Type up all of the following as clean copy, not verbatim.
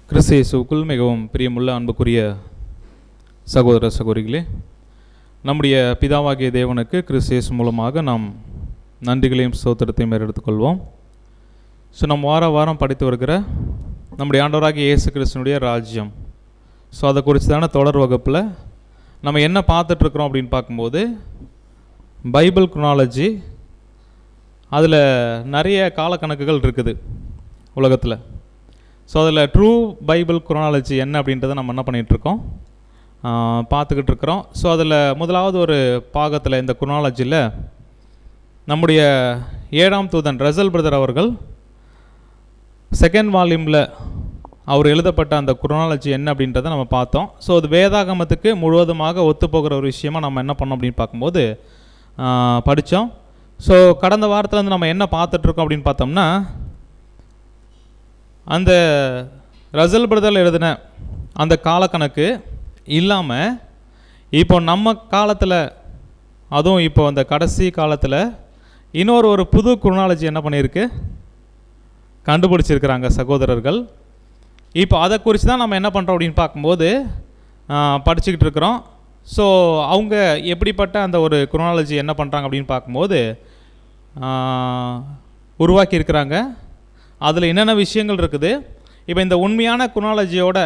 கிறிஸ்து இயேசுவுக்குள் மிகவும் பிரியமுள்ள அன்புக்குரிய சகோதர சகோதரிகளே, நம்முடைய பிதாவாகிய தேவனுக்கு கிறிஸ்து இயேசு மூலமாக நாம் நன்றிகளையும் ஸ்தோத்திரத்தையும் எடுத்துக்கொள்வோம். ஸோ நம்ம வாரம் படித்து வருகிற நம்முடைய ஆண்டவராகிய இயேசு கிறிஸ்துனுடைய ராஜ்யம், ஸோ அதை குறித்து தானே தொடர் வகுப்பில் நம்ம என்ன பார்த்துட்ருக்குறோம் அப்படின்னு பார்க்கும்போது, பைபிள் குரோனாலஜி அதில் நிறைய காலக்கணக்குகள் இருக்குது உலகத்தில். ஸோ அதில் ட்ரூ பைபிள் குரோனாலஜி என்ன அப்படின்றத நம்ம என்ன பண்ணிகிட்ருக்கோம், பார்த்துக்கிட்டு இருக்கிறோம். ஸோ அதில் முதலாவது ஒரு பாகத்தில் இந்த குரோனாலஜியில் நம்முடைய 7ஆம் தூதன் ரசல் பிரதர் அவர்கள் செகண்ட் வால்யூமில் அவர் எழுதப்பட்ட அந்த குரோனாலஜி என்ன அப்படின்றத நம்ம பார்த்தோம். ஸோ அது வேதாகமத்துக்கு முழுவதுமாக ஒத்துப்போகிற ஒரு விஷயமாக நம்ம என்ன பண்ணோம் அப்படின்னு பார்க்கும்போது படித்தோம். ஸோ கடந்த வாரத்தில் வந்து நம்ம என்ன பார்த்துட்ருக்கோம் அப்படின்னு பார்த்தோம்னா, அந்த ரசல் பிரதர் எழுதின அந்த காலக்கணக்கு இல்லாமல் இப்போ நம்ம காலத்தில், அதுவும் இப்போ அந்த கடைசி காலத்தில் இன்னொரு புது குரோனாலஜி என்ன பண்ணியிருக்கு, கண்டுபிடிச்சிருக்கிறாங்க சகோதரர்கள். இப்போ அதை குறித்து தான் நம்ம என்ன பண்ணுறோம் அப்படின்னு பார்க்கும்போது படிச்சுக்கிட்டு இருக்கிறோம். ஸோ அவங்க எப்படிப்பட்ட அந்த ஒரு குரோனாலஜி என்ன பண்ணுறாங்க அப்படின்னு பார்க்கும்போது உருவாக்கியிருக்கிறாங்க. அதில் என்னென்ன விஷயங்கள் இருக்குது, இப்போ இந்த உண்மையான குரோனாலஜியோட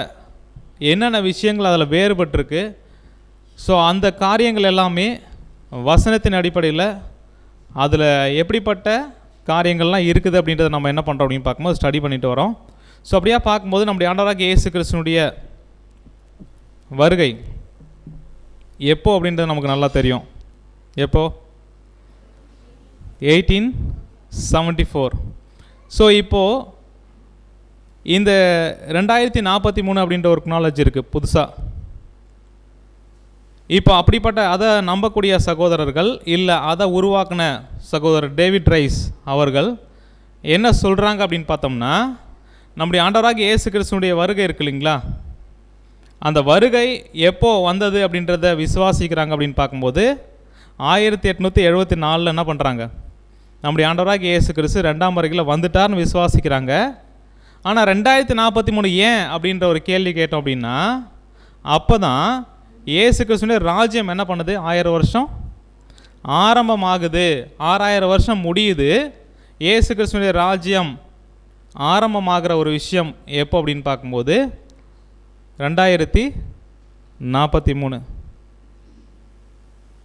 என்னென்ன விஷயங்கள் அதில் வேறுபட்டிருக்கு, ஸோ அந்த காரியங்கள் எல்லாமே வசனத்தின் அடிப்படையில் அதில் எப்படிப்பட்ட காரியங்கள்லாம் இருக்குது அப்படின்றத நம்ம என்ன பண்ணுறோம் அப்படின்னு பார்க்கும்போது ஸ்டடி பண்ணிட்டு வரோம். ஸோ அப்படியே பார்க்கும்போது நம்முடைய ஆண்டவராகிய இயேசு கிறிஸ்துனுடைய வருகை எப்போ அப்படின்றது நமக்கு நல்லா தெரியும். எப்போ? 1874. ஸோ இப்போது இந்த 2043 அப்படின்ற ஒரு குரோனாலஜி இருக்குது புதுசாக. இப்போ அப்படிப்பட்ட அதை நம்பக்கூடிய சகோதரர்கள், இல்லை அதை உருவாக்கின சகோதரர் டேவிட் ரைஸ் அவர்கள் என்ன சொல்கிறாங்க அப்படின்னு பார்த்தோம்னா, நம்முடைய ஆண்டவராகிய இயேசு கிறிஸ்துனுடைய வருகை இருக்கு இல்லைங்களா, அந்த வருகை எப்போ வந்தது அப்படின்றத விசுவாசிக்கிறாங்க அப்படின்னு பார்க்கும்போது 1874 என்ன பண்ணுறாங்க, நம்முடைய ஆண்டவராகிய இயேசு கிறிஸ்து 2ஆம் வருகையில் வந்துட்டார்னு விசுவாசிக்கிறாங்க. ஆனால் 2043 ஏன் அப்படின்ற ஒரு கேள்வி கேட்டோம் அப்படின்னா, அப்போ தான் இயேசு கிறிஸ்துனுடைய ராஜ்யம் என்ன பண்ணுது, 1000 வருஷம் ஆரம்பமாகுது, 6000 வருஷம் முடியுது. இயேசு கிறிஸ்துனுடைய ராஜ்யம் ஆரம்பமாகிற ஒரு விஷயம் எப்போ அப்படின்னு பார்க்கும்போது 2043.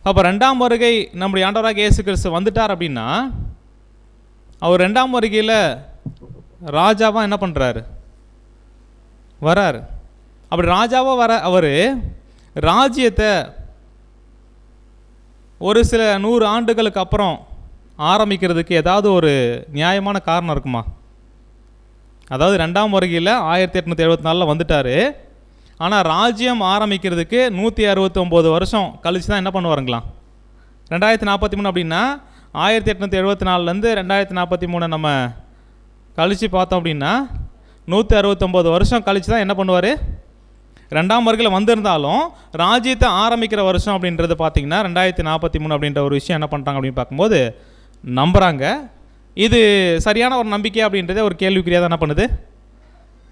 அப்போ 2ஆம் வருகை நம்முடைய ஆண்டவராகிய இயேசு கிறிஸ்து வந்துட்டார் அப்படின்னா, அவர் 2ஆம் வருகையில் ராஜாவாக என்ன பண்ணுறாரு, வராரு. அப்படி ராஜாவாக வர அவர் ராஜ்யத்தை ஒரு சில 100 ஆண்டுகளுக்கு அப்புறம் ஆரம்பிக்கிறதுக்கு ஏதாவது ஒரு நியாயமான காரணம் இருக்குமா? அதாவது 2ஆம் வருகையில் 1874 வந்துட்டார், ஆனால் ராஜ்யம் ஆரம்பிக்கிறதுக்கு 169 வருஷம் கழித்து தான் என்ன பண்ணுவாருங்களாம் 2043 அப்படின்னா 1874 2043 நம்ம கழித்து பார்த்தோம் அப்படின்னா 169 வருஷம் கழித்து தான் என்ன பண்ணுவார், 2ஆம் வருகையில் வந்திருந்தாலும் ராஜ்யத்தை ஆரம்பிக்கிற வருஷம் அப்படின்றது பார்த்திங்கன்னா 2043 அப்படின்ற ஒரு விஷயம் என்ன பண்ணுறாங்க அப்படின்னு பார்க்கும்போது நம்புகிறாங்க. இது சரியான ஒரு நம்பிக்கை அப்படின்றத ஒரு கேள்விக்குறியாக தான் என்ன பண்ணுது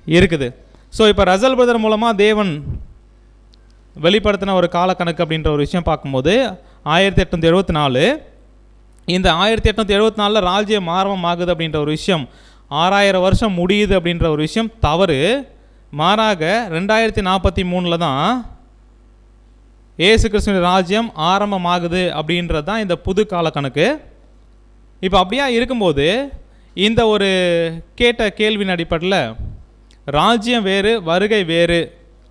இருக்குது. ஸோ இப்போ ரசல் பிரதர் மூலமாக தேவன் வெளிப்படுத்தின ஒரு காலக்கணக்கு அப்படின்ற ஒரு விஷயம் பார்க்கும்போது 1874, இந்த 1874 ராஜ்யம் ஆரம்பமாகுது அப்படின்ற ஒரு விஷயம், 6000 வருஷம் முடியுது அப்படின்ற ஒரு விஷயம் தவறு. மாறாக 2043 தான் இயேசு கிறிஸ்துவின் ராஜ்யம் ஆரம்பமாகுது அப்படின்றது தான் இந்த புது காலக்கணக்கு. இப்போ அப்படியா இருக்கும்போது இந்த ஒரு கேட்ட கேள்வியின் அடிப்படையில் ராஜ்யம் வேறு வருகை வேறு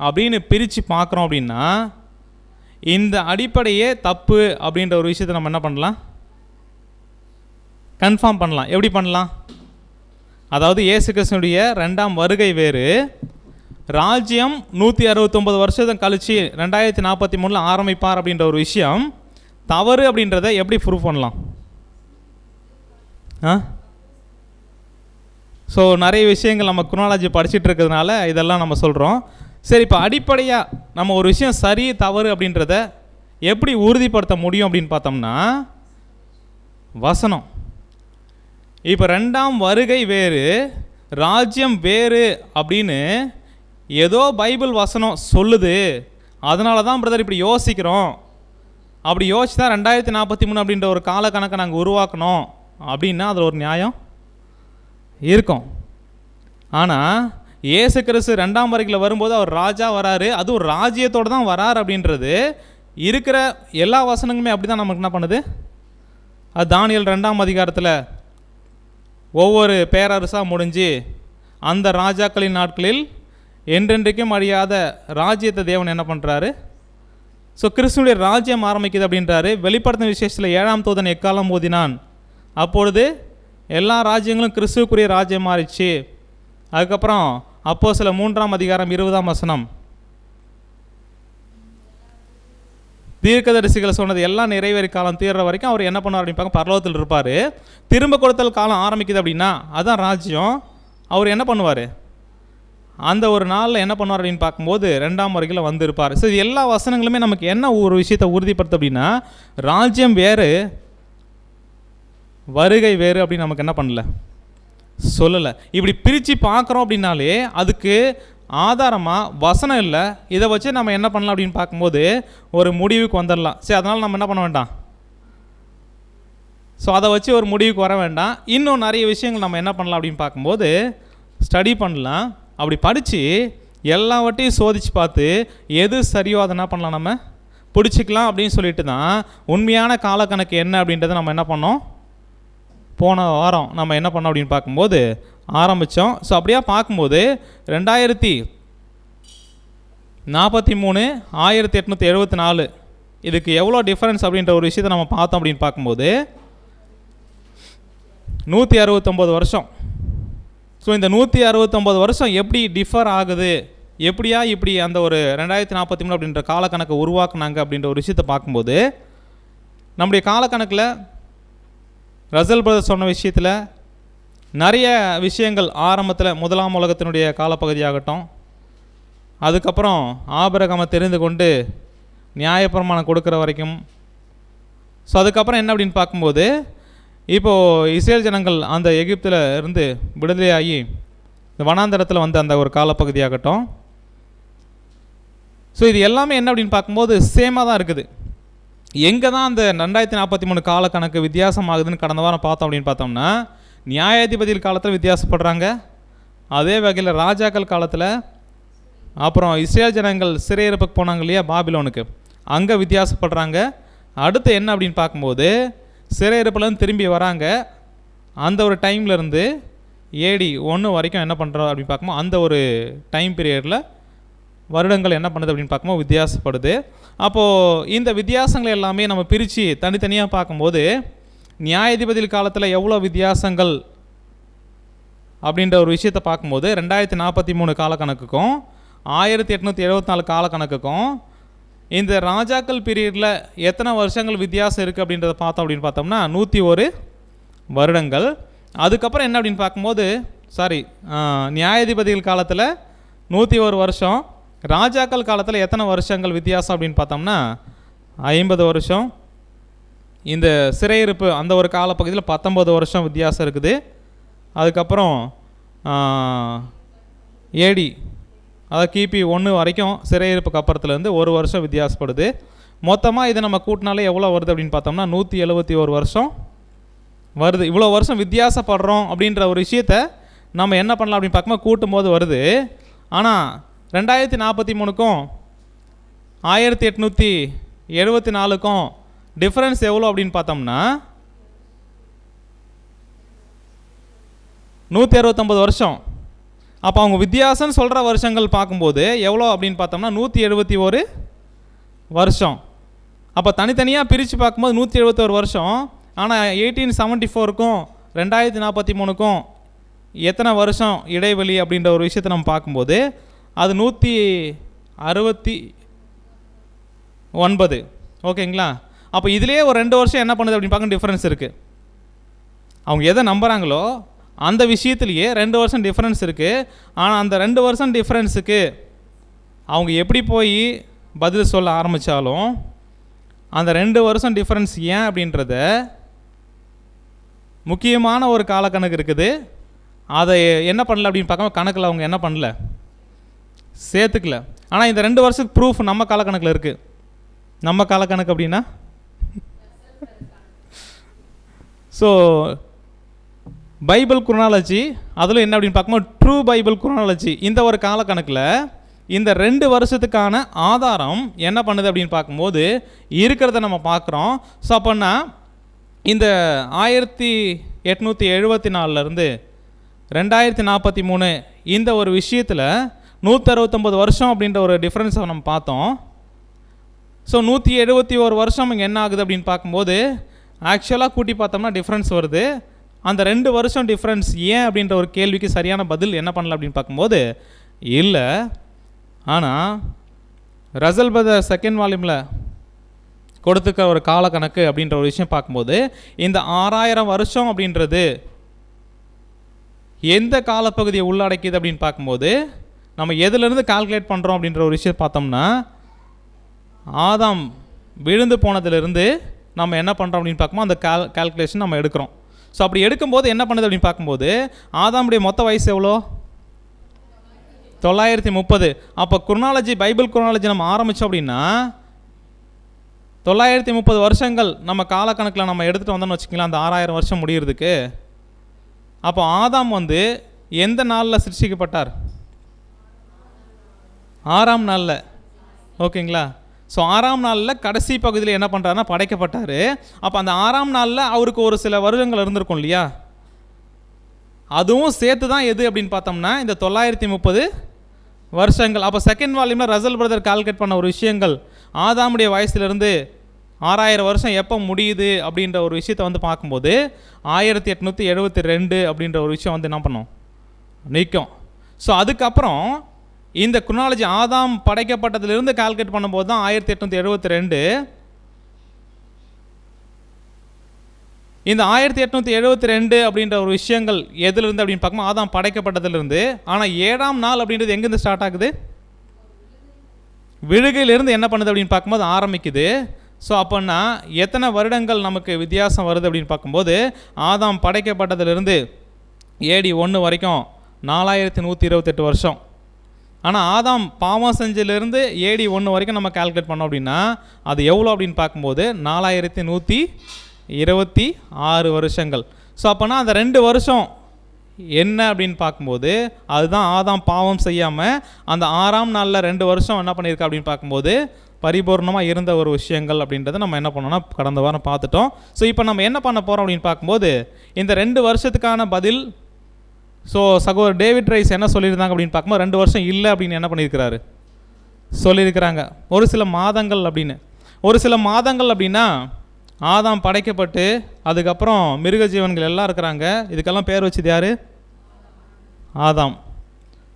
அப்படின்னு பிரித்து பார்க்குறோம் அப்படின்னா, இந்த அடிப்படையே தப்பு அப்படின்ற ஒரு விஷயத்தை நம்ம என்ன பண்ணலாம், கன்ஃபார்ம் பண்ணலாம். எப்படி பண்ணலாம்? அதாவது இயேசு கிறிஸ்துனுடைய 2ஆம் வருகை வேறு, ராஜ்யம் 169 வருஷம் கழித்து 2043 ஆரம்பிப்பார் அப்படின்ற ஒரு விஷயம் தவறு அப்படின்றத எப்படி ப்ரூவ் பண்ணலாம்? ஸோ நிறைய விஷயங்கள் நம்ம குரோனாலஜி படிச்சுட்டு இருக்கிறதுனால இதெல்லாம் நம்ம சொல்கிறோம். சரி, இப்போ அடிப்படையாக நம்ம ஒரு விஷயம் சரி தவறு அப்படின்றத எப்படி உறுதிப்படுத்த முடியும் அப்படின்னு பார்த்தோம்னா, வசனம். இப்போ 2ஆம் வருகை வேறு ராஜ்யம் வேறு அப்படின்னு ஏதோ பைபிள் வசனம் சொல்லுது, அதனால தான் பிரதர் இப்படி யோசிக்கிறோம், அப்படி யோசிச்சு தான் 2043 அப்படின்ற ஒரு கால கணக்கை நாங்கள் உருவாக்கணும் அப்படின்னா அதில் ஒரு நியாயம் இருக்கும். ஆனால் இயேசு கிறிஸ்து 2ஆம் வருகையில் வரும்போது அவர் ராஜா வராரு, அது ஒரு ராஜ்யத்தோடு தான் வராரு அப்படின்றது இருக்கிற எல்லா வசனங்களுமே அப்படி தான் நமக்கு என்ன பண்ணுது. அது தானியேல் 2ஆம் அதிகாரத்தில் ஒவ்வொரு பேரரசாக முடிஞ்சு அந்த ராஜாக்களின் நாட்களில் என்றென்றைக்கும் அழியாத ராஜ்யத்தை தேவன் என்ன பண்ணுறாரு. ஸோ கிறிஸ்துனுடைய ராஜ்யம் ஆரம்பிக்குது அப்படின்றாரு. வெளிப்படுத்தின விசேஷத்தில் 7ஆம் தூதன் எக்காலம் ஊதினான், அப்பொழுது எல்லா ராஜ்யங்களும் கிறிஸ்துவுக்குரிய ராஜ்யம் மாறிச்சு. அதுக்கப்புறம் அப்போஸ்தலர் 3ஆம் அதிகாரம் 20ஆம் வசனம், தீர்க்கதரிசிகள் சொன்னது எல்லாம் நிறைவேறி காலம் தீர்ற வரைக்கும் அவர் என்ன பண்ணுவார் அப்படின்னு பார்க்க பரலோகத்தில் இருப்பார். திரும்ப கொடுத்தல் காலம் ஆரம்பிக்குது அப்படின்னா அதுதான் ராஜ்யம். அவர் என்ன பண்ணுவார், அந்த ஒரு நாளில் என்ன பண்ணுவார் அப்படின்னு பார்க்கும்போது 2ஆம் வருகையில் வந்திருப்பார். ஸோ இது எல்லா வசனங்களுமே நமக்கு என்ன ஒரு விஷயத்தை உறுதிப்படுத்து அப்படின்னா, ராஜ்யம் வேறு வருகை வேறு அப்படின்னு நமக்கு என்ன பண்ணல, சொல்லலை. இப்படி பிரித்து பார்க்குறோம் அப்படின்னாலே அதுக்கு ஆதாரமாக வசனம் இல்லை. இதை வச்சு நம்ம என்ன பண்ணலாம் அப்படின்னு பார்க்கும்போது ஒரு முடிவுக்கு வந்துடலாம். சரி, அதனால் நம்ம என்ன பண்ண வேண்டாம், ஸோ அதை வச்சு ஒரு முடிவுக்கு வர வேண்டாம். இன்னும் நிறைய விஷயங்கள் நம்ம என்ன பண்ணலாம் அப்படின்னு பார்க்கும்போது ஸ்டடி பண்ணலாம். அப்படி படித்து எல்லாவற்றையும் சோதித்து பார்த்து எது சரியோ அதை என்ன பண்ணலாம், நம்ம பிடிச்சிக்கலாம் அப்படின்னு சொல்லிட்டு தான் உண்மையான காலக்கணக்கு என்ன அப்படின்றத நம்ம என்ன பண்ணோம், போன வாரம் நம்ம என்ன பண்ணோம் அப்படின்னு பார்க்கும்போது ஆரம்பித்தோம். ஸோ அப்படியே பார்க்கும்போது 2043 1874 இதுக்கு எவ்வளோ டிஃப்ரென்ஸ் அப்படின்ற ஒரு விஷயத்தை நம்ம பார்த்தோம் அப்படின்னு பார்க்கும்போது 169 வருஷம். ஸோ இந்த 169 வருஷம் எப்படி டிஃபர் ஆகுது, எப்படியா இப்படி அந்த ஒரு 2043 அப்படின்ற காலக்கணக்கை உருவாக்குனாங்க அப்படின்ற ஒரு விஷயத்தை பார்க்கும்போது நம்முடைய காலக்கணக்கில் ரசல் பிரதர் சொன்ன விஷயத்தில் நிறைய விஷயங்கள் ஆரம்பத்தில் 1ஆம் உலகத்தினுடைய காலப்பகுதியாகட்டும், அதுக்கப்புறம் ஆபிரகாமை தெரிந்து கொண்டு நியாயப்பிரமாணம் கொடுக்குற வரைக்கும், ஸோ அதுக்கப்புறம் என்ன அப்படின்னு பார்க்கும்போது இப்போது இஸ்ரேல் ஜனங்கள் அந்த எகிப்தில் இருந்து விடுதலையாகி இந்த வனாந்தரத்தில் வந்து அந்த ஒரு காலப்பகுதியாகட்டும், ஸோ இது எல்லாமே என்ன அப்படின்னு பார்க்கும்போது சேமாக தான் இருக்குது. எங்கே தான் அந்த 2043 காலக்கணக்கு வித்தியாசமாகுதுன்னு கடந்த வாரம் பார்த்தோம் அப்படின்னு பார்த்தோம்னா, நியாயாதிபதிகள் காலத்தில் வித்தியாசப்படுறாங்க, அதே வகையில் ராஜாக்கள் காலத்தில், அப்புறம் இஸ்ரேல் ஜனங்கள் சிறையிருப்புக்கு போனாங்க இல்லையா பாபிலோனுக்கு, அங்கே வித்தியாசப்படுறாங்க. அடுத்து என்ன அப்படின்னு பார்க்கும்போது சிறையிருப்புலேருந்து திரும்பி வராங்க, அந்த ஒரு டைம்லேருந்து AD 1 வரைக்கும் என்ன பண்ணுறோம் அப்படின்னு பார்க்கும்போது அந்த ஒரு டைம் பீரியடில் வருடங்கள் என்ன பண்ணுது அப்படின்னு பார்க்கும்போது வித்தியாசப்படுது. அப்போது இந்த வித்தியாசங்கள் எல்லாமே நம்ம பிரித்து தனித்தனியாக பார்க்கும்போது நியாயாதிபதிகள் காலத்தில் எவ்வளோ வித்தியாசங்கள் அப்படின்ற ஒரு விஷயத்தை பார்க்கும்போது 2043 காலக்கணக்குக்கும் 1874 காலக்கணக்குக்கும் இந்த ராஜாக்கள் பீரியடில் எத்தனை வருஷங்கள் வித்தியாசம் இருக்குது அப்படின்றத பார்த்தோம் அப்படின்னு பார்த்தோம்னா 101 வருடங்கள். அதுக்கப்புறம் என்ன அப்படின்னு பார்க்கும்போது நியாயாதிபதிகள் காலத்தில் 101 வருஷம், ராஜாக்கள் காலத்தில் எத்தனை வருஷங்கள் வித்தியாசம் அப்படின்னு பார்த்தோம்னா 50 வருஷம். இந்த சிறையிருப்பு அந்த ஒரு காலப்பகுதியில் 19 வருஷம் வித்தியாசம் இருக்குது. அதுக்கப்புறம் AD அதாவது கிபி 1 வரைக்கும் சிறையிருப்புக்கு அப்புறத்துலேருந்து ஒரு வருஷம் வித்தியாசப்படுது. மொத்தமாக இதை நம்ம கூட்டினாலே எவ்வளோ வருது அப்படின்னு பார்த்தோம்னா 171 வருஷம் வருது. இவ்வளோ வருஷம் வித்தியாசப்படுறோம் அப்படின்ற ஒரு விஷயத்தை நம்ம என்ன பண்ணலாம் அப்படின்னு பார்க்கும்போது கூட்டும்போது வருது. ஆனால் 2043க்கும் 1874க்கும் டிஃப்ரென்ஸ் எவ்வளோ அப்படின்னு பார்த்தோம்னா 169 வருஷம். அப்போ அவங்க வித்தியாசம்னு சொல்கிற வருஷங்கள் பார்க்கும்போது எவ்வளோ அப்படின்னு பார்த்தோம்னா 171 வருஷம். அப்போ தனித்தனியாக பிரித்து பார்க்கும்போது 171 வருஷம். ஆனால் 1874க்கும் 2043க்கும் எத்தனை வருஷம் இடைவெளி அப்படின்ற ஒரு விஷயத்தை நம்ம பார்க்கும்போது அது 169. ஓகேங்களா? அப்போ இதிலே ஒரு 2 வருஷம் என்ன பண்ணுது அப்படின்னு பார்க்க டிஃப்ரென்ஸ் இருக்குது. அவங்க எதை நம்புகிறாங்களோ அந்த விஷயத்துலேயே 2 வருஷம் டிஃப்ரென்ஸ் இருக்குது. ஆனால் அந்த 2 வருஷம் டிஃப்ரென்ஸுக்கு அவங்க எப்படி போய் பதில் சொல்ல ஆரம்பித்தாலும் அந்த 2 வருஷம் டிஃப்ரென்ஸ் ஏன் அப்படின்றத முக்கியமான ஒரு காலக்கணக்கு இருக்குது. அதை என்ன பண்ணல அப்படின்னு பார்க்காம கணக்கில் அவங்க என்ன பண்ணல சேர்த்துக்கல. ஆனால் இந்த 2 வருஷத்துக்கு ப்ரூஃப் நம்ம காலக்கணக்கில் இருக்குது. நம்ம காலக்கணக்கு அப்படின்னா ஸோ பைபிள் குரோனாலஜி, அதில் என்ன அப்படின்னு பார்க்கும்போது ட்ரூ பைபிள் குரோனாலஜி, இந்த ஒரு காலக்கணக்கில் இந்த 2 வருஷத்துக்கான ஆதாரம் என்ன பண்ணுது அப்படின்னு பார்க்கும்போது இருக்கிறத நம்ம பார்க்குறோம். ஸோ அப்போன்னா இந்த 1874 2043 இந்த ஒரு விஷயத்தில் 169 வருஷம் அப்படின்ற ஒரு டிஃப்ரென்ஸை நம்ம பார்த்தோம். ஸோ 171 வருஷம் இங்கே என்ன ஆகுது அப்படின்னு பார்க்கும்போது ஆக்சுவலாக கூட்டி பார்த்தோம்னா டிஃப்ரென்ஸ் வருது. அந்த 2 வருஷம் டிஃப்ரென்ஸ் ஏன் அப்படின்ற ஒரு கேள்விக்கு சரியான பதில் என்ன பண்ணல அப்படின்னு பார்க்கும்போது இல்லை. ஆனால் ரசல் பிரதர் செகண்ட் வால்யூமில் கொடுத்துக்க ஒரு காலக்கணக்கு அப்படின்ற ஒரு விஷயம் பார்க்கும்போது இந்த 6000 வருஷம் அப்படின்றது எந்த காலப்பகுதியை உள்ளடக்கிது அப்படின்னு பார்க்கும்போது நம்ம எதுலேருந்து கால்குலேட் பண்ணுறோம் அப்படின்ற ஒரு விஷயம் பார்த்தோம்னா ஆதாம் விழுந்து போனதுலேருந்து நம்ம என்ன பண்ணுறோம் அப்படின்னு பார்க்கும்போது அந்த கால்குலேஷன் நம்ம எடுக்கிறோம். ஸோ அப்படி எடுக்கும்போது என்ன பண்ணுது அப்படின்னு பார்க்கும்போது ஆதாமுடைய மொத்த வயசு எவ்வளோ? 930. அப்போ குரோனாலஜி, பைபிள் குரோனாலஜி நம்ம ஆரம்பித்தோம் அப்படின்னா 930 வருஷங்கள் நம்ம காலக்கணக்கில் நம்ம எடுத்துகிட்டு வந்தோம்னு வச்சுக்கலாம் அந்த 6000 வருஷம் முடிகிறதுக்கு. அப்போ ஆதாம் எந்த நாளில் சிருஷ்டிக்கப்பட்டார்? 6ஆம் நாளில். ஓகேங்களா? ஸோ 6ஆம் நாளில் கடைசி பகுதியில் என்ன பண்ணுறாருன்னா படைக்கப்பட்டார். அப்போ அந்த 6ஆம் நாளில் அவருக்கு ஒரு சில வருடங்கள் இருந்திருக்கும் இல்லையா? அதுவும் சேர்த்து தான் எது அப்படின்னு பார்த்தோம்னா இந்த 930 வருஷங்கள். அப்போ செகண்ட் வால்யூமில் ரசல் பிரதர் கால்குலேட் பண்ண ஒரு விஷயங்கள் ஆதாமுடைய வயசுலேருந்து 6000 வருஷம் எப்போ முடியுது அப்படின்ற ஒரு விஷயத்தை பார்க்கும்போது 1872 அப்படின்ற ஒரு விஷயம் என்ன பண்ணோம்? நிற்கும். ஸோ அதுக்கப்புறம் இந்த குரோனாலஜி ஆதாம் படைக்கப்பட்டதிலிருந்து கால்குலேட் பண்ணும்போது தான் 1872. இந்த 1872 அப்படின்ற ஒரு விஷயங்கள் எதுலேருந்து அப்படின்னு பார்க்கும்போது ஆதாம் படைக்கப்பட்டதிலிருந்து. ஆனால் 7ஆம் நாள் அப்படின்றது எங்கேருந்து ஸ்டார்ட் ஆகுது? விழுகையிலிருந்து என்ன பண்ணுது அப்படின்னு பார்க்கும்போது ஆரம்பிக்குது. ஸோ அப்போன்னா எத்தனை வருடங்கள் நமக்கு வித்தியாசம் வருது அப்படின்னு பார்க்கும்போது ஆதாம் படைக்கப்பட்டதிலிருந்து AD 1 வரைக்கும் 4128 வருஷம். ஆனால் ஆதாம் பாவம் செஞ்சிலிருந்து AD 1 வரைக்கும் நம்ம கால்குலேட் பண்ணோம் அப்படின்னா அது எவ்வளோ அப்படின்னு பார்க்கும்போது 4126 வருஷங்கள். ஸோ அப்போனா அந்த 2 வருஷம் என்ன அப்படின்னு பார்க்கும்போது அதுதான் ஆதாம் பாவம் செய்யாமல் அந்த 6ஆம் நாளில் 2 வருஷம் என்ன பண்ணியிருக்கா அப்படின்னு பார்க்கும்போது பரிபூர்ணமாக இருந்த ஒரு விஷயங்கள் அப்படின்றத நம்ம என்ன பண்ணோம்னா கடந்த வாரம் பார்த்துட்டோம். ஸோ இப்போ நம்ம என்ன பண்ண போகிறோம் அப்படின்னு பார்க்கும்போது இந்த 2 வருஷத்துக்கான பதில். ஸோ சகோதரர் டேவிட் ரைஸ் என்ன சொல்லியிருந்தாங்க அப்படின்னு பார்க்கும்போது 2 வருஷம் இல்லை அப்படின்னு என்ன பண்ணியிருக்கிறாரு சொல்லியிருக்கிறாங்க. ஒரு சில மாதங்கள் அப்படின்னு. ஒரு சில மாதங்கள் அப்படின்னா ஆதாம் படைக்கப்பட்டு அதுக்கப்புறம் மிருக ஜீவன்கள் எல்லாம் இருக்கிறாங்க. இதுக்கெல்லாம் பேர் வச்சது யார்? ஆதாம்.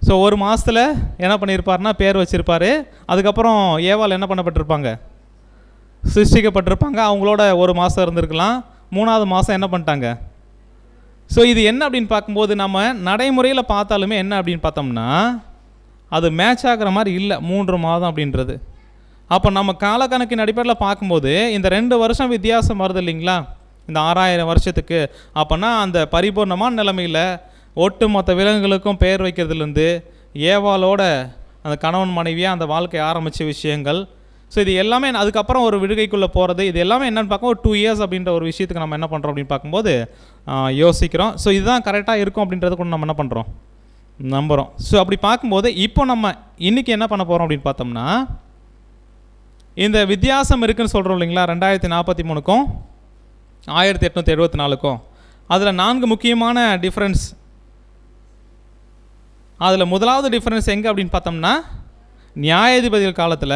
ஸோ ஒரு மாதத்தில் என்ன பண்ணியிருப்பார்னா பேர் வச்சுருப்பார். அதுக்கப்புறம் ஏவாள் என்ன பண்ணப்பட்டிருப்பாங்க? சிருஷ்டிக்கப்பட்டிருப்பாங்க. அவங்களோட ஒரு மாதம் இருந்திருக்கலாம். 3ஆவது மாதம் என்ன பண்ணிட்டாங்க? ஸோ இது என்ன அப்படின்னு பார்க்கும்போது நம்ம நடைமுறையில் பார்த்தாலுமே என்ன அப்படின்னு பார்த்தோம்னா அது மேட்ச் ஆகிற மாதிரி இல்லை 3 மாதம் அப்படின்றது. அப்போ நம்ம காலக்கணக்கின் அடிப்படையில் பார்க்கும்போது இந்த 2 வருஷம் வித்தியாசம் வருது இல்லைங்களா இந்த 6000 வருஷத்துக்கு. அப்போனா அந்த பரிபூர்ணமான நிலைமையில் ஒட்டுமொத்த விலங்குகளுக்கும் பெயர் வைக்கிறதுலேருந்து ஏவாளோட அந்த கணவன் மனைவியாக அந்த வாழ்க்கை ஆரம்பித்த விஷயங்கள். ஸோ இது எல்லாமே அதுக்கப்புறம் ஒரு விடுகைக்குள்ளே போகிறது இது எல்லாமே என்னென்னு பார்க்கும் ஒரு 2 இயர்ஸ் அப்படின்ற ஒரு விஷயத்துக்கு நம்ம என்ன பண்ணுறோம் அப்படின்னு பார்க்கும்போது யோசிக்கிறோம். ஸோ இதுதான் கரெக்டாக இருக்கும் அப்படின்றத கூட நம்ம என்ன பண்ணுறோம் நம்புகிறோம். ஸோ அப்படி பார்க்கும்போது இப்போ நம்ம இன்றைக்கி என்ன பண்ண போகிறோம் அப்படின்னு பார்த்தோம்னா இந்த வித்தியாசம் இருக்குதுன்னு சொல்கிறோம் இல்லைங்களா 2043க்கும் 1874க்கும். அதில் 4 முக்கியமான டிஃப்ரென்ஸ். அதில் முதலாவது டிஃப்ரென்ஸ் எங்கே அப்படின்னு பார்த்தோம்னா நியாயாதிபதிகள் காலத்தில்.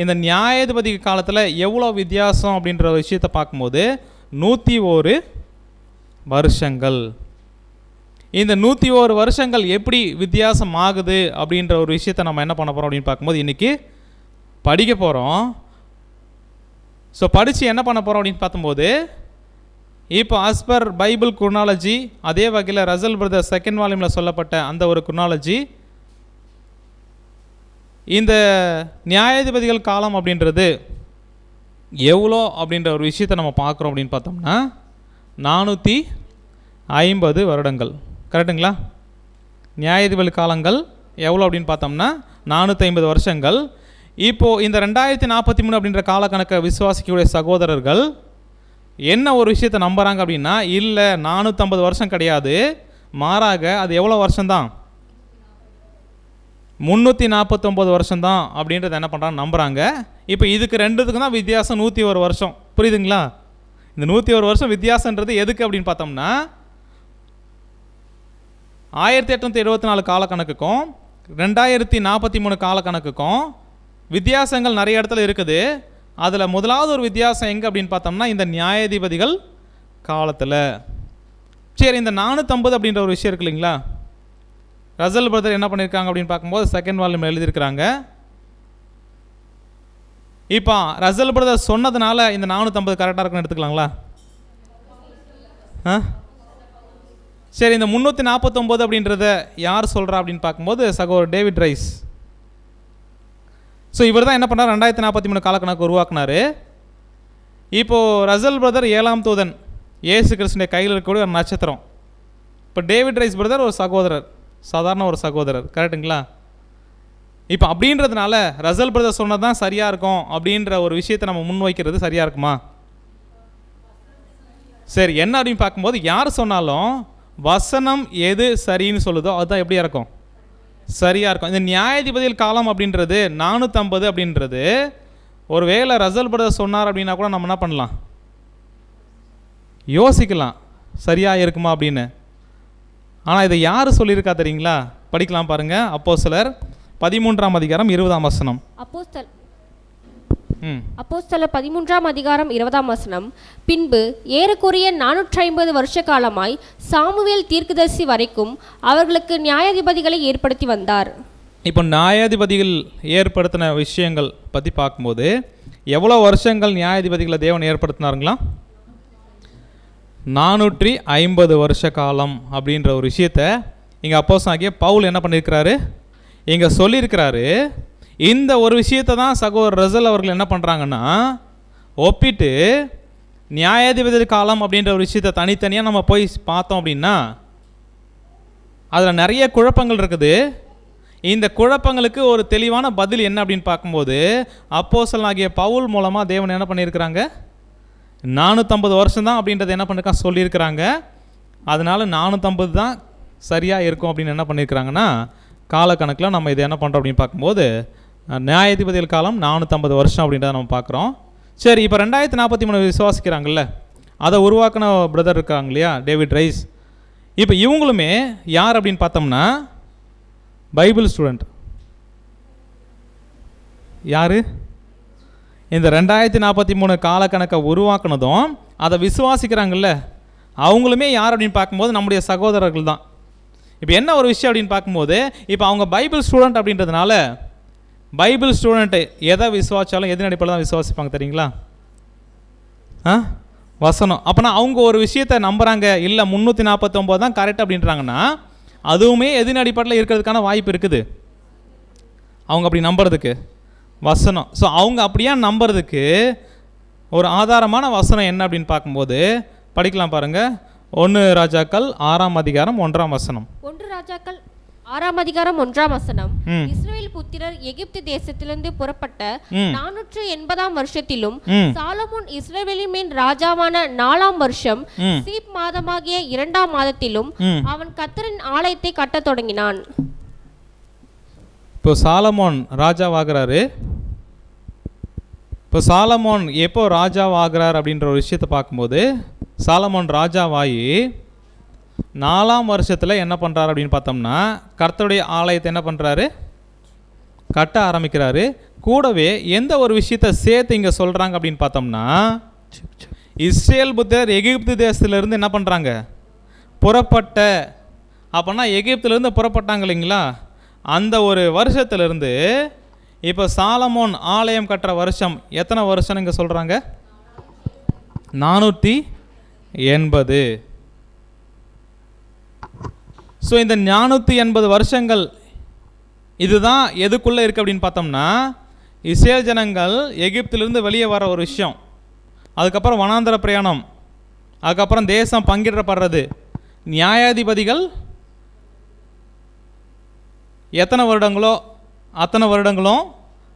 இந்த நியாயாதிபதி காலத்தில் எவ்வளோ வித்தியாசம் அப்படின்ற விஷயத்தை பார்க்கும்போது 101 வருஷங்கள். இந்த 101 வருஷங்கள் எப்படி வித்தியாசம் ஆகுது அப்படின்ற ஒரு விஷயத்தை நம்ம என்ன பண்ண போகிறோம் அப்படின்னு பார்க்கும்போது இன்றைக்கி படிக்க போகிறோம். ஸோ படித்து என்ன பண்ண போகிறோம் அப்படின்னு பார்க்கும்போது இப்போ ஆஸ்பர் பைபிள் குரோனாலஜி அதே வகையில் ரசல் பிரதர் செகண்ட் வால்யூமில் சொல்லப்பட்ட அந்த ஒரு குரோனாலஜி இந்த நியாயாதிபதிகள் காலம் அப்படின்றது எவ்வளோ அப்படின்ற ஒரு விஷயத்தை நம்ம பார்க்குறோம் அப்படின்னு பார்த்தோம்னா 450 வருடங்கள். கரெக்டுங்களா? நியாயாதிபதி காலங்கள் எவ்வளோ அப்படின்னு பார்த்தோம்னா 450 வருஷங்கள். இப்போது இந்த 2043 அப்படின்ற காலக்கணக்கை விசுவாசிக்கக்கூடிய சகோதரர்கள் என்ன ஒரு விஷயத்தை நம்புகிறாங்க அப்படின்னா, இல்லை 450 வருஷம் கிடையாது, மாறாக அது எவ்வளோ வருஷம்தான், 349 வருஷம்தான் அப்படின்றத என்ன பண்ணுறாங்க, நம்புகிறாங்க. இப்போ இதுக்கு ரெண்டுத்துக்கும் தான் வித்தியாசம் 101 வருஷம். புரியுதுங்களா? இந்த 101 வருஷம் வித்தியாசன்றது எதுக்கு அப்படின்னு பார்த்தோம்னா, 1874 காலக்கணக்குக்கும் 2043 காலக்கணக்குக்கும் வித்தியாசங்கள் நிறைய இடத்துல இருக்குது. அதில் முதலாவது ஒரு வித்தியாசம் எங்கே அப்படின்னு பார்த்தோம்னா, இந்த நியாயாதிபதிகள் காலத்தில். சரி, இந்த 450 அப்படின்ற ஒரு விஷயம் இருக்கு இல்லைங்களா, ரசல் பிரதர் என்ன பண்ணியிருக்காங்க அப்படின்னு பார்க்கும்போது செகண்ட் வால்யூம் எழுதியிருக்கிறாங்க. இப்போ ரசல் பிரதர் சொன்னதுனால இந்த 450 கரெக்டாக இருக்குன்னு எடுத்துக்கலாங்களா? சரி, இந்த 349 அப்படின்றத யார் சொல்கிறா அப்படின்னு பார்க்கும்போது சகோதரர் டேவிட் ரைஸ். ஸோ இவர் தான் என்ன பண்ணார், 2043 காலக்கணக்கு உருவாக்குனார். இப்போது ரசல் பிரதர் 7ஆம் தூதன், இயேசு கிறிஸ்துடைய கையில் இருக்கக்கூடிய ஒரு நட்சத்திரம். இப்போ டேவிட் ரைஸ் பிரதர் ஒரு சகோதரர், சாதாரண ஒரு சகோதரர், கரெக்டுங்களா? இப்போ அப்படின்றதுனால ரசல் பிரதர் சொன்னது தான் சரியாக இருக்கும் அப்படின்ற ஒரு விஷயத்தை நம்ம முன்வைக்கிறது சரியாக இருக்குமா? சரி, என்ன அப்படின்னு பார்க்கும்போது யார் சொன்னாலும் வசனம் எது சரின்னு சொல்லுதோ அதுதான் எப்படியா இருக்கும், சரியாக இருக்கும். இந்த நியாயாதிபதிகள் காலம் அப்படின்றது 450 அப்படின்றது ஒரு வேளை ரசல் பிரதர் சொன்னார் அப்படின்னா கூட நம்ம என்ன பண்ணலாம், யோசிக்கலாம் சரியாக இருக்குமா அப்படின்னு. ஆனால் இதை யார் சொல்லியிருக்கா தெரியுங்களா? படிக்கலாம் பாருங்க. அப்போஸ்தலர் 13ஆம் அதிகாரம் 20ஆம் வசனம். அப்போஸ்தலர் 13ஆம் அதிகாரம் 20ஆம் வசனம். பின்பு ஏறக்குறைய 450 வருஷ காலமாய் சாமுவேல் தீர்க்கதரிசி வரைக்கும் அவர்களுக்கு நியாயாதிபதிகளை ஏற்படுத்தி வந்தார். இப்போ நியாயாதிபதிகள் ஏற்படுத்தின விஷயங்கள் பற்றி பார்க்கும்போது எவ்வளோ வருஷங்கள் நியாயாதிபதிகளை தேவன் ஏற்படுத்தினாருங்களா? 450 வருஷ காலம் அப்படின்ற ஒரு விஷயத்தை இங்கே அப்போஸ்தலனாகிய பவுல் என்ன பண்ணியிருக்கிறாரு, இங்கே சொல்லியிருக்கிறாரு. இந்த ஒரு விஷயத்தை தான் சகோதரர் ரசல் அவர்கள் என்ன பண்ணுறாங்கன்னா, ஒப்பிட்டு நியாயாதிபதி காலம் அப்படின்ற ஒரு விஷயத்தை தனித்தனியாக நம்ம போய் பார்த்தோம் அப்படின்னா அதில் நிறைய குழப்பங்கள் இருக்குது. இந்த குழப்பங்களுக்கு ஒரு தெளிவான பதில் என்ன அப்படின்னு பார்க்கும்போது அப்போஸ்தலனாகிய பவுல் மூலமாக தேவன் என்ன பண்ணியிருக்கிறாங்க, 450 வருஷம் தான் அப்படின்றத என்ன பண்ணியிருக்காங்க சொல்லியிருக்கிறாங்க. அதனால் 450 தான் சரியாக இருக்கும் அப்படின்னு என்ன பண்ணியிருக்கிறாங்கன்னா, காலக்கணக்கில் நம்ம இதை என்ன பண்ணுறோம் அப்படின்னு பார்க்கும்போது நியாயாதிபதிகள் காலம் 450 வருஷம் அப்படின்றத நம்ம பார்க்குறோம். சரி, இப்போ 2043 விசுவாசிக்கிறாங்கல்ல, அதை உருவாக்கின பிரதர் இருக்காங்க இல்லையா, டேவிட் ரைஸ். இப்போ இவங்களுமே யார் அப்படின்னு பார்த்தோம்னா பைபிள் ஸ்டூடெண்ட். யார்? இந்த 2043 காலக்கணக்கை உருவாக்குனதும் அதை விசுவாசிக்கிறாங்கல்ல, அவங்களுமே யார் அப்படின்னு பார்க்கும்போது நம்முடைய சகோதரர்கள் தான். இப்போ என்ன ஒரு விஷயம் அப்படின்னு பார்க்கும்போது, இப்போ அவங்க பைபிள் ஸ்டூடெண்ட் அப்படின்றதுனால பைபிள் ஸ்டூடெண்ட்டு எதை விசுவாசாலும் எதின் அடிப்படையில் தான் விசுவாசிப்பாங்க தெரியுங்களா? வசனம். அப்போனா அவங்க ஒரு விஷயத்தை நம்புகிறாங்க, இல்லை 349 தான் கரெக்ட் அப்படின்றாங்கன்னா அதுவுமே எதின் அடிப்படையில் இருக்கிறதுக்கான வாய்ப்பு இருக்குது அவங்க அப்படி நம்புறதுக்கு, வசனம். ஸோ அவங்க அப்படியே நம்புறதுக்கு ஒரு ஆதாரமான வசனம் என்ன அப்படின்னு பார்க்கும்போது படிக்கலாம் பாருங்கள். 1 ராஜாக்கள் 6ஆம் அதிகாரம் 1ஆம் வசனம். 1 ராஜாக்கள் 6ஆம் அதிகாரம் 1ஆம் வசனம். இஸ்ரவேல் புத்திரர் எகிப்து தேசத்திலிருந்து புறப்பட்ட 480ஆம் வருஷத்திலும் சாலமோன் இஸ்ரவேலின் மேல் ராஜாவான 4ஆம் வருஷம் சீப் மாதமாகிய 2ஆம் மாதத்திலும் அவன் கர்த்தரின் ஆலயத்தை கட்டத் தொடங்கினான். இப்போ சாலமோன் ராஜாவாகிறாரு. இப்போ சாலமோன் எப்போ ராஜாவாகிறார் அப்படின்ற ஒரு விஷயத்தை பார்க்கும்போது சாலமோன் ராஜாவாகி 4ஆம் வருஷத்தில் என்ன பண்ணுறாரு அப்படின்னு பார்த்தோம்னா கர்த்தருடைய ஆலயத்தை என்ன பண்ணுறாரு, கட்ட ஆரம்பிக்கிறாரு. கூடவே எந்த ஒரு விஷயத்தை சேர்த்து இங்கே சொல்கிறாங்க அப்படின்னு பார்த்தோம்னா, இஸ்ரேல் புத்தர் எகிப்து தேசத்துலேருந்து என்ன பண்ணுறாங்க, புறப்பட்ட, அப்போனா எகிப்துலேருந்து புறப்பட்டாங்க இல்லைங்களா, அந்த ஒரு வருஷத்துலேருந்து இப்போ சாலமோன் ஆலயம் கட்டுற வருஷம் எத்தனை வருஷம் இங்கே சொல்கிறாங்க, 480. ஸோ இந்த 480 வருஷங்கள் இதுதான் எதுக்குள்ளே இருக்குது அப்படின்னு பார்த்தோம்னா இஸ்ரேல் ஜனங்கள் எகிப்திலிருந்து வெளியே வர ஒரு விஷயம், அதுக்கப்புறம் வனாந்தர பிரயாணம், அதுக்கப்புறம் தேசம் பங்கிடப்படுறது, நியாயாதிபதிகள் எத்தனை வருடங்களோ அத்தனை வருடங்களும்.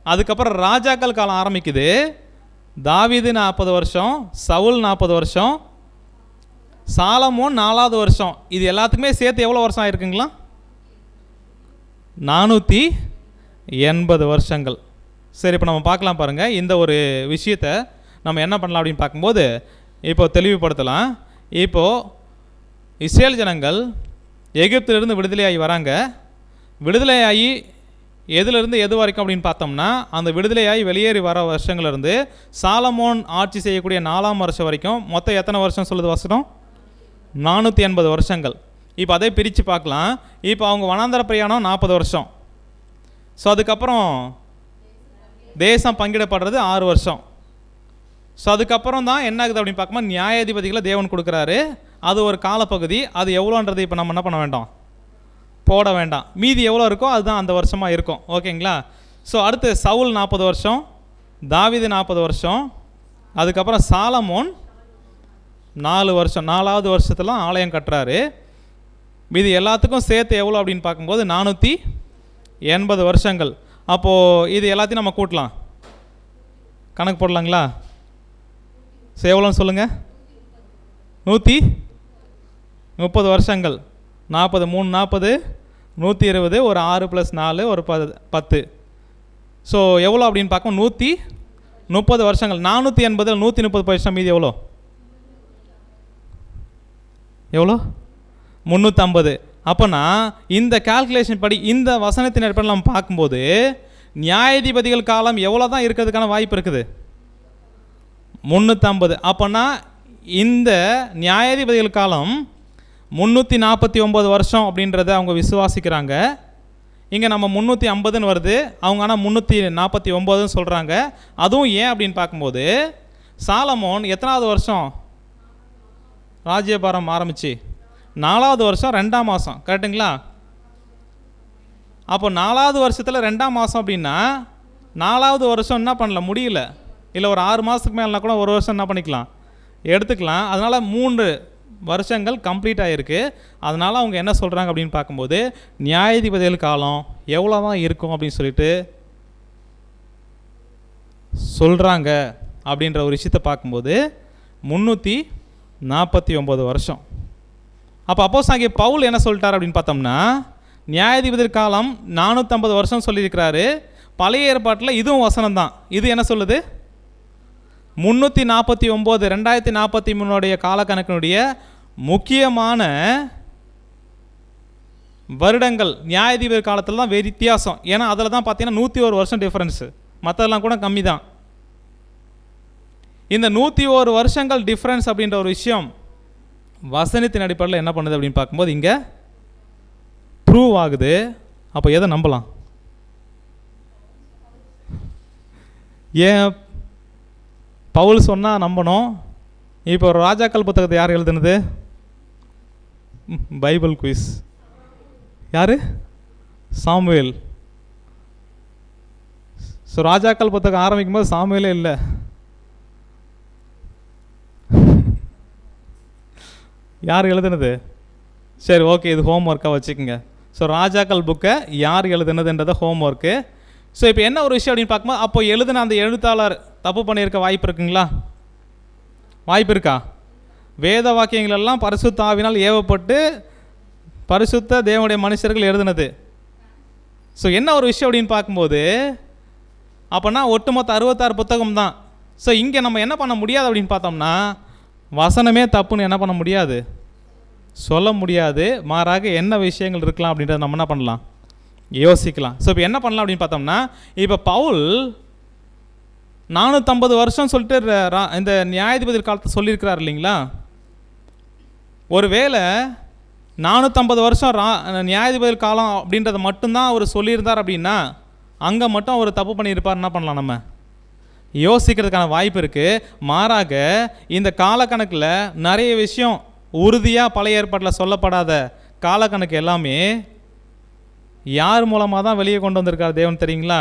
அதுக்கப்புறம் ராஜாக்கள் காலம் ஆரம்பிக்குது. தாவீது 40 வருஷம், சவுல் 40 வருஷம், சாலமோன் 4வது வருஷம். இது எல்லாத்துக்குமே சேர்த்து எவ்வளோ வருஷம் ஆயிருக்குங்களா? 480 வருஷங்கள். சரி, இப்போ நம்ம பார்க்கலாம் பாருங்கள். இந்த ஒரு விஷயத்தை நம்ம என்ன பண்ணலாம் அப்படின்னு பார்க்கும்போது இப்போ தெளிவுபடுத்தலாம். இப்போது இஸ்ரேல் ஜனங்கள் எகிப்திலிருந்து விடுதலையாகி வராங்க. விடுதலையாகி எதுலேருந்து எது வரைக்கும் அப்படின்னு பார்த்தோம்னா, அந்த விடுதலையாகி வெளியேறி வர வருஷங்கள்லேருந்து சாலமோன் ஆட்சி செய்யக்கூடிய 4ஆம் வருஷம் வரைக்கும் மொத்தம் எத்தனை வருஷம் சொல்லுது வசனம்? 480 வருஷங்கள். இப்போ அதே பிரித்து பார்க்கலாம். இப்போ அவங்க வனாந்தர பிரயாணம் 40 வருஷம். ஸோ அதுக்கப்புறம் தேசம் பங்கிடப்படுறது 6 வருஷம். ஸோ அதுக்கப்புறம் தான் என்ன ஆகுது அப்படின்னு பார்க்கும்போது நியாயாதிபதிகளை தேவன் கொடுக்குறாரு. அது ஒரு காலப்பகுதி. அது எவ்வளோன்றது இப்போ நம்ம என்ன பண்ண வேண்டாம், போட வேண்டாம். மீதி எவ்வளோ இருக்கோ அதுதான் அந்த வருஷமாக இருக்கும். ஓகேங்களா? ஸோ அடுத்து சவுல் 40 வருஷம், தாவீது 40 வருஷம், அதுக்கப்புறம் சாலமோன் 4 வருஷம். 4வது வருஷத்துல ஆலயம் கட்டுறாரு. மீதி எல்லாத்துக்கும் சேர்த்து எவ்வளோ அப்படின்னு பார்க்கும்போது 480 வருஷங்கள். அப்போது இது எல்லாத்தையும் நம்ம கூட்டலாம், கணக்கு போடலாங்களா? ஸோ எவ்வளோன்னு சொல்லுங்கள்? 130 வருஷங்கள். 40 3 40 120, ஒரு 6 + 4 ஒரு 10. ஸோ எவ்வளோ அப்படின்னு பார்க்கும் 130 வருஷங்கள். 480 130 வருஷம் மீதி எவ்வளோ? 350. அப்போனா இந்த கால்குலேஷன் படி இந்த வசனத்தின் அடிப்படையில் நம்ம பார்க்கும்போது நியாயாதிபதிகள் காலம் எவ்வளோ தான் இருக்கிறதுக்கான வாய்ப்பு இருக்குது? 350. அப்போனா இந்த நியாயாதிபதிகள் காலம் 349 வருஷம் அப்படின்றத அவங்க விசுவாசிக்கிறாங்க. இங்கே நம்ம 350ன்னு வருது, அவங்க ஆனால் 349ன்னு சொல்கிறாங்க. அதுவும் ஏன் அப்படின்னு பார்க்கும்போது சாலமோன் எத்தனாவது வருஷம் ராஜ்யபாரம் ஆரம்பிச்சு? 4வது வருஷம் 2ஆம் மாதம். கரெக்டுங்களா? அப்போ 4வது வருஷத்தில் 2ஆம் மாதம் அப்படின்னா 4வது வருஷம் என்ன பண்ணல முடியல, இல்லை ஒரு 6 மாதத்துக்கு மேலேனா கூட ஒரு வருஷம் என்ன பண்ணிக்கலாம், எடுத்துக்கலாம். அதனால் 3 வருஷங்கள் கம்ப்ளீட் ஆகிருக்கு. அதனால் அவங்க என்ன சொல்கிறாங்க அப்படின்னு பார்க்கும்போது நியாயாதிபதிகள் காலம் எவ்வளோ தான் இருக்கும் அப்படின்னு சொல்லிட்டு சொல்கிறாங்க. அப்படின்ற ஒரு விஷயத்தை பார்க்கும்போது 349 வருஷம். அப்போ அப்போஸ்தலனாகிய பவுல் என்ன சொல்லிட்டார் அப்படின்னு பார்த்தோம்னா, நியாயாதிபதிகள் காலம் 450 வருஷம் சொல்லியிருக்கிறாரு. பழைய ஏற்பாட்டில் இதுவும் வசனம் தான். இது என்ன சொல்லுது? 349 2043 காலக்கணக்கினுடைய முக்கியமான வருடங்கள் நியாயாதிபதி காலத்தில் தான் வித்தியாசம். ஏன்னா அதில் தான் பார்த்தீங்கன்னா 101 வருஷம் டிஃப்ரென்ஸு, மற்றதெல்லாம் கூட கம்மி தான். இந்த 101 வருஷங்கள் டிஃப்ரென்ஸ் அப்படின்ற ஒரு விஷயம் வசனத்தின் அடிப்படையில் என்ன பண்ணுது அப்படின்னு பார்க்கும்போது இங்கே ப்ரூவ் ஆகுது. அப்போ எதை நம்பலாம்? ஏன் பவுல் சொன்னால் நம்பணும்? இப்போ ஒரு ராஜாக்கள் புத்தகத்தை யார் எழுதுனது? Bible quiz. யார்? சாமுவேல். ஸோ ராஜாக்கள் புத்தகம் ஆரம்பிக்கும் போது சாமுவேலே இல்லை. யார் எழுதுனது? சரி, ஓகே, இது ஹோம் ஒர்க்காக வச்சுக்கோங்க. ஸோ ராஜாக்கள் புக்கை யார் எழுதுனதுன்றதை ஹோம் ஒர்க்கு. ஸோ இப்போ என்ன ஒரு விஷயம் அப்படின்னு பார்க்கும்போது, அப்போ எழுதுன அந்த எழுத்தாளர் தப்பு பண்ணியிருக்க வாய்ப்பு இருக்குங்களா? வாய்ப்பு இருக்கா? வேத வாக்கியங்களெல்லாம் பரிசுத்த ஆவியினால் ஏவப்பட்டு பரிசுத்த தேவனுடைய மனுஷர்கள் எழுதுனது. ஸோ என்ன ஒரு விஷயம் அப்படின்னு பார்க்கும்போது அப்போனா ஒட்டுமொத்த 66 புத்தகம் தான். ஸோ இங்கே நம்ம என்ன பண்ண முடியாது அப்படின்னு பார்த்தோம்னா, வசனமே தப்புன்னு என்ன பண்ண முடியாது, சொல்ல முடியாது. மாறாக என்ன விஷயங்கள் இருக்கலாம் அப்படின்றத நம்ம என்ன பண்ணலாம், யோசிக்கலாம். ஸோ இப்போ என்ன பண்ணலாம் அப்படின்னு பார்த்தோம்னா, இப்போ பவுல் 450 வருஷம் சொல்லிட்டு இந்த நியாயாதிபதி காலத்தை சொல்லியிருக்கிறார் இல்லைங்களா? ஒருவேளை 450 வருஷம் நியாயாதிபதி காலம் அப்படின்றத மட்டும்தான் அவர் சொல்லியிருந்தார் அப்படின்னா அங்கே மட்டும் அவர் தப்பு பண்ணியிருப்பார். என்ன பண்ணலாம், நம்ம யோசிக்கிறதுக்கான வாய்ப்பு இருக்குது. மாறாக இந்த காலக்கணக்கில் நிறைய விஷயம் உறுதியாக பழைய ஏற்பாட்டில் சொல்லப்படாத காலக்கணக்கு எல்லாமே யார் மூலமாக தான் வெளியே கொண்டு வந்திருக்கார் தேவன் தெரியுங்களா?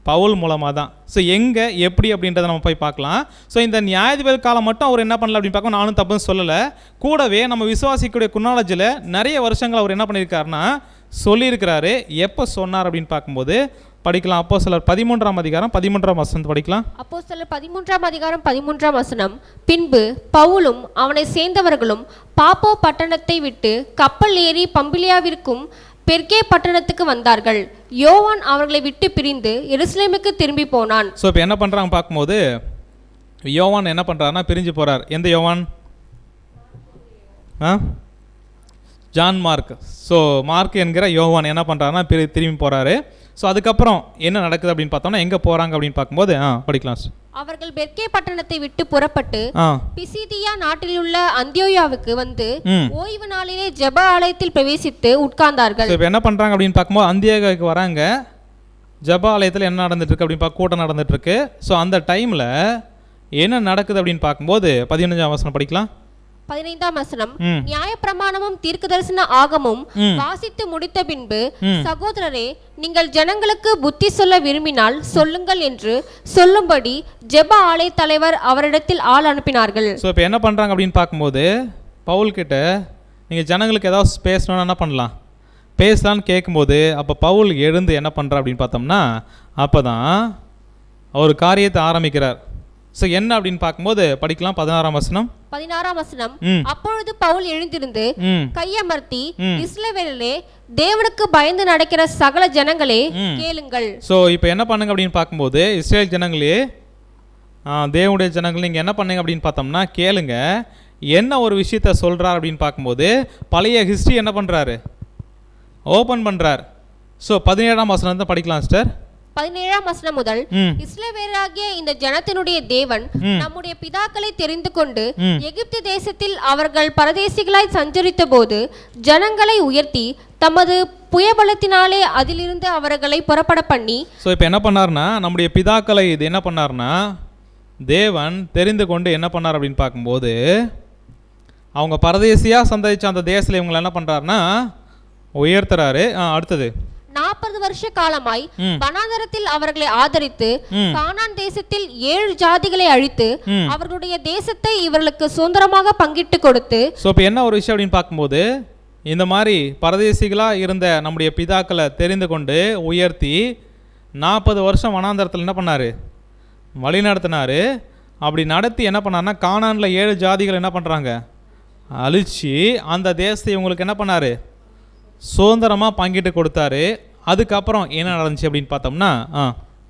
பவுல் மூலமாக தான். ஸோ எங்கே எப்படி அப்படின்றத நம்ம போய் பார்க்கலாம். ஸோ இந்த நியாயாதிபதி காலம் மட்டும் அவர் என்ன பண்ணல அப்படின்னு பார்க்க நானும் தப்புன்னு சொல்லலை. கூடவே நம்ம விசுவாசிக்கக்கூடிய குனாலஜில் நிறைய வருஷங்கள் அவர் என்ன பண்ணியிருக்காருன்னா சொல்லியிருக்கிறாரு. எப்போ சொன்னார் அப்படின்னு பார்க்கும்போது படிக்கலாம். அப்போஸ்தலர் 13ஆம் அதிகாரம் 13ஆம் வசனம் படிக்கலாம். அப்போஸ்தலர் 13ஆம் அதிகாரம் 13ஆம் வசனம். பின்பு பவுலும் அவனை சேர்ந்தவர்களும் பாப்போ பட்டணத்தை விட்டு கப்பல் ஏறி பம்பிலியாவிற்கும் பெர்கே பட்டணத்துக்கு வந்தார்கள். யோவான் அவர்களை விட்டு பிரிந்து எருசலேமுக்கு திரும்பி போனான். ஸோ இப்போ என்ன பண்ணுறாங்க பார்க்கும்போது யோவான் என்ன பண்ணுறாருன்னா பிரிஞ்சு போகிறார். எந்த யோவான்? John mark. ஸோ மார்க் என்கிற யோவான் என்ன பண்ணுறாருன்னா திரும்பி போகிறாரு. ஸோ அதுக்கப்புறம் என்ன நடக்குது அப்படின்னு பார்த்தோம்னா எங்கே போகிறாங்க அப்படின்னு பார்க்கும்போது படிக்கலாம். அவர்கள் பெர்கே பட்டணத்தை விட்டு புறப்பட்டு பிசிதியா நாட்டிலுள்ள அந்தியோயாவுக்கு வந்து ஓய்வு நாளிலே ஜெப ஆலயத்தில் பிரவேசித்து உட்கார்ந்தார்கள். இப்போ என்ன பண்ணுறாங்க அப்படின்னு பார்க்கும்போது அந்தியோயாவுக்கு வராங்க. ஜெப ஆலயத்தில் என்ன நடந்துட்டு இருக்கு அப்படின்னு கூட்டம் நடந்துட்டு இருக்கு. ஸோ அந்த டைமில் என்ன நடக்குது அப்படின்னு பார்க்கும்போது 15ஆம் வசனம் படிக்கலாம். 15ஆம் வசனம். நியாயப்பிரமாணமும் தீர்க்கதரிசன ஆகமும் வாசித்து முடித்த பின்பு, சகோதரரே, நீங்கள் ஜனங்களுக்கு புத்தி சொல்ல விரும்பினால் சொல்லுங்கள் என்று சொல்லும்படி ஜெப ஆலய தலைவர் அவரிடத்தில் ஆள் அனுப்பினார்கள். ஸோ இப்போ என்ன பண்ணுறாங்க அப்படின்னு பார்க்கும்போது பவுல் கிட்ட நீங்கள் ஜனங்களுக்கு ஏதாவது பேசணும்னா என்ன பண்ணலாம், பேசலான்னு கேட்கும்போது அப்போ பவுல் எழுந்து என்ன பண்ணுறா அப்படின்னு பார்த்தோம்னா அப்போ தான் ஒரு காரியத்தை ஆரம்பிக்கிறார். ஸோ என்ன அப்படின்னு பார்க்கும்போது படிக்கலாம். 16ஆம் வசனம். 16ஆம் வசனம். அப்பொழுது பவுல் எழுந்திருந்து கையமர்த்தி, இஸ்ரவேலே, தேவனுக்கு பயந்து நடக்கிற சகல ஜனங்களே கேளுங்கள். ஸோ இப்போ என்ன பண்ணுங்க அப்படின்னு பார்க்கும்போது இஸ்ரேல் ஜனங்களே, தேவனுடைய ஜனங்கள் நீங்கள் என்ன பண்ணுங்க அப்படின்னு பார்த்தோம்னா கேளுங்க. என்ன ஒரு விஷயத்த சொல்கிறார் அப்படின்னு பார்க்கும்போது பழைய ஹிஸ்ட்ரி என்ன பண்ணுறாரு, ஓப்பன் பண்ணுறார். ஸோ 17ஆம் வசனம் தான் படிக்கலாம் சிஸ்டர். 17ஆம் வசனம் முதல். இஸ்ரவேலாகிய இந்த ஜனத்தினுடைய தேவன் நம்முடைய பிதாக்களை தெரிந்து கொண்டு எகிப்து தேசத்தில் அவர்கள் பரதேசிகளாய் சஞ்சரித்த போது ஜனங்களை உயர்த்தி தமது புயபலத்தினாலே அதிலிருந்து அவர்களை புறப்பட பண்ணி. ஸோ இப்போ என்ன பண்ணார்னா நம்முடைய பிதாக்களை இது என்ன பண்ணார்னா தேவன் தெரிந்து கொண்டு என்ன பண்ணார் அப்படின்னு பார்க்கும்போது அவங்க பரதேசியாக சந்ததிச்ச அந்த தேசத்தில் இவங்களை என்ன பண்ணுறாருன்னா உயர்த்துறாரு. அடுத்தது 40 வருஷ காலமாய் வனாந்தரத்தில் அவர்களை ஆதரித்து கானான் தேசத்தில் 7 ஜாதிகளை அழித்து அவர்களுடைய தேசத்தை இவர்களுக்கு சுதந்திரமாக பங்கிட்டு கொடுத்து. ஸோ இப்போ என்ன ஒரு விஷயம் அப்படின்னு பார்க்கும்போது இந்த மாதிரி பரதேசிகளாக இருந்த நம்முடைய பிதாக்களை தெரிந்து கொண்டு உயர்த்தி 40 வருஷம் வனாந்தரத்தில் என்ன பண்ணார், வழி நடத்தினார். அப்படி நடத்தி என்ன பண்ணார்னா கானானில் 7 ஜாதிகள் என்ன பண்ணுறாங்க அழிச்சு அந்த தேசத்தை இவங்களுக்கு என்ன பண்ணார், சுதந்திரமாக பங்கிட்டு கொடுத்தாரு. அதுக்கப்புறம் என்ன நடந்துச்சு அப்படின்னு பார்த்தோம்னா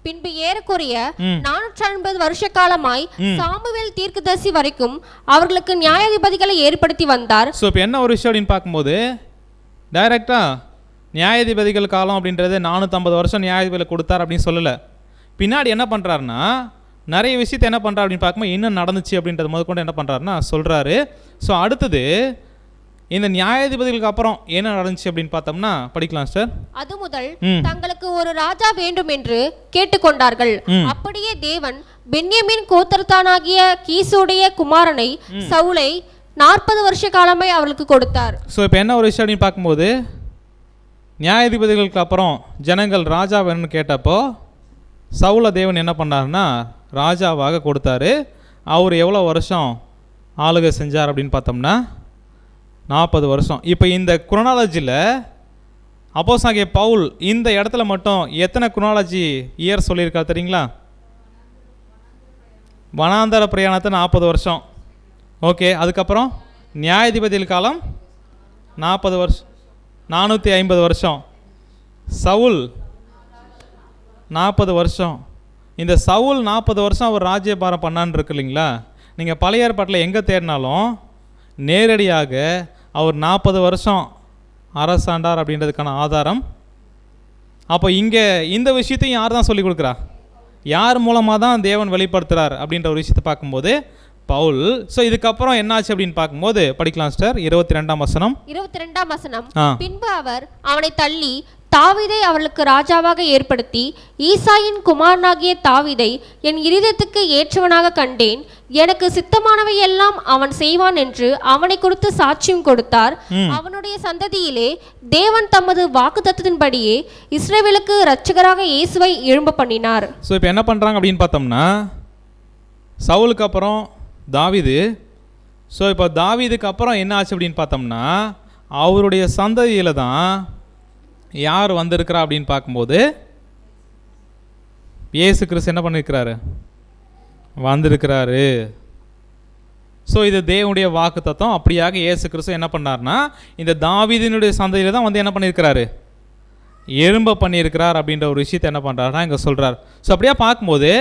பின்பு ஏறக்குறைய 450 வருஷ காலமாய் சாமுவேல் தீர்க்கதரிசி வரைக்கும் அவர்களுக்கு நியாயாதிபதிகளை ஏற்படுத்தி வந்தார். ஸோ இப்போ என்ன ஒரு விஷயம் அப்படின்னு பார்க்கும்போது டைரெக்டாக நியாயாதிபதிகள் காலம் அப்படின்றது 450 வருஷம் நியாயாதிபதிகளை கொடுத்தார் அப்படின்னு சொல்லலை. பின்னாடி என்ன பண்ணுறாருன்னா நிறைய விஷயத்தை என்ன பண்ணுறாரு அப்படின்னு பார்க்கும்போது இன்னும் நடந்துச்சு அப்படின்றது முதற்கொண்டு என்ன பண்ணுறாருன்னா சொல்கிறாரு. ஸோ அடுத்தது இந்த நியாயாதிபதிகளுக்கு அப்புறம் என்ன நடந்துச்சு அப்படின்னு பார்த்தோம்னா படிக்கலாம் சார். அது முதல் தங்களுக்கு ஒரு ராஜா வேண்டும் என்று கேட்டுக்கொண்டார்கள். அப்படியே தேவன் பென்யமீன் கோத்திரத்தானாகிய கீசுடைய குமாரனை சவுலை 40 வருஷ காலமாய் அவர்களுக்கு கொடுத்தார். ஸோ இப்போ என்ன ஒரு விஷயம் அப்படின்னு பார்க்கும்போது நியாயாதிபதிகளுக்கு அப்புறம் ஜனங்கள் ராஜா வேணும்னு கேட்டப்போ சவுல தேவன் என்ன பண்ணாருன்னா ராஜாவாக கொடுத்தாரு. அவர் எவ்வளோ வருஷம் ஆளுகை செஞ்சார் அப்படின்னு பார்த்தோம்னா 40 வருஷம். இப்போ இந்த குரோனாலஜியில் அப்போஸ்தலனாகிய பவுல் இந்த இடத்துல மட்டும் எத்தனை குரோனாலஜி இயர் சொல்லியிருக்காரு தெரியுங்களா? வனாந்தர பிரயாணத்தை 40 வருஷம். ஓகே, அதுக்கப்புறம் நியாயாதிபதிகள் காலம் 40 வருஷம், 450 வருஷம். சவுல் 40 வருஷம். இந்த சவுல் 40 வருஷம் அவர் ராஜ்யபாரம் பண்ணான்னு இருக்கு இல்லைங்களா? நீங்கள் பழைய ஏற்பாட்டில் எங்கே தேடினாலும் நேரடியாக அவர் 40 வருஷம் அரசாண்டார் அப்படின்றதுக்கான ஆதாரம். அப்போ இங்கே இந்த விஷயத்தையும் யார் தான் சொல்லி கொடுக்குறா, யார் மூலமாக தான் தேவன் வெளிப்படுத்துகிறார் அப்படின்ற ஒரு விஷயத்தை பார்க்கும்போது பவுல். ஸோ இதுக்கப்புறம் என்னாச்சு அப்படின்னு பார்க்கும்போது படிக்கலாம் சிஸ்டர். 22ஆம் வசனம். 22ஆம் வசனம். பின்பு அவர் அவனை தள்ளி தாவீதை அவர்களுக்கு ராஜாவாக ஏற்படுத்தி ஈசாயின் குமாரனாகிய தாவீதை என் இருதயத்துக்கு ஏற்றவனாக கண்டேன், எனக்கு சித்தமானவை எல்லாம் அவன் செய்வான் என்று அவனை குறித்து சாட்சியம் கொடுத்தார். அவனுடைய சந்ததியிலே தேவன் தமது வாக்குத்தத்தத்தின்படியே இஸ்ரவேலுக்கு இரட்சகராக இயேசுவை எழும்ப பண்ணினார். ஸோ இப்போ என்ன பண்ணுறாங்க அப்படின்னு பார்த்தோம்னா சவுலுக்கு அப்புறம் தாவீது. ஸோ இப்போ தாவீதுக்கு அப்புறம் என்ன ஆச்சு அப்படின்னு பார்த்தோம்னா அவருடைய சந்ததியில் தான் யார் வந்திருக்கிறா அப்படின்னு பார்க்கும்போது இயேசு கிறிஸ்து என்ன பண்ணியிருக்கிறாரு, வந்திருக்கிறாரு. ஸோ இது தேவனுடைய வாக்கு தத்துவம். அப்படியாக இயேசு கிறிஸ்து என்ன பண்ணார்னா இந்த தாவீதினுடைய சந்ததியில் தான் வந்து என்ன பண்ணியிருக்கிறாரு, எறும்ப பண்ணியிருக்கிறார் அப்படின்ற ஒரு விஷயத்தை என்ன பண்ணுறாருனா இங்கே சொல்கிறார். ஸோ அப்படியே பார்க்கும்போது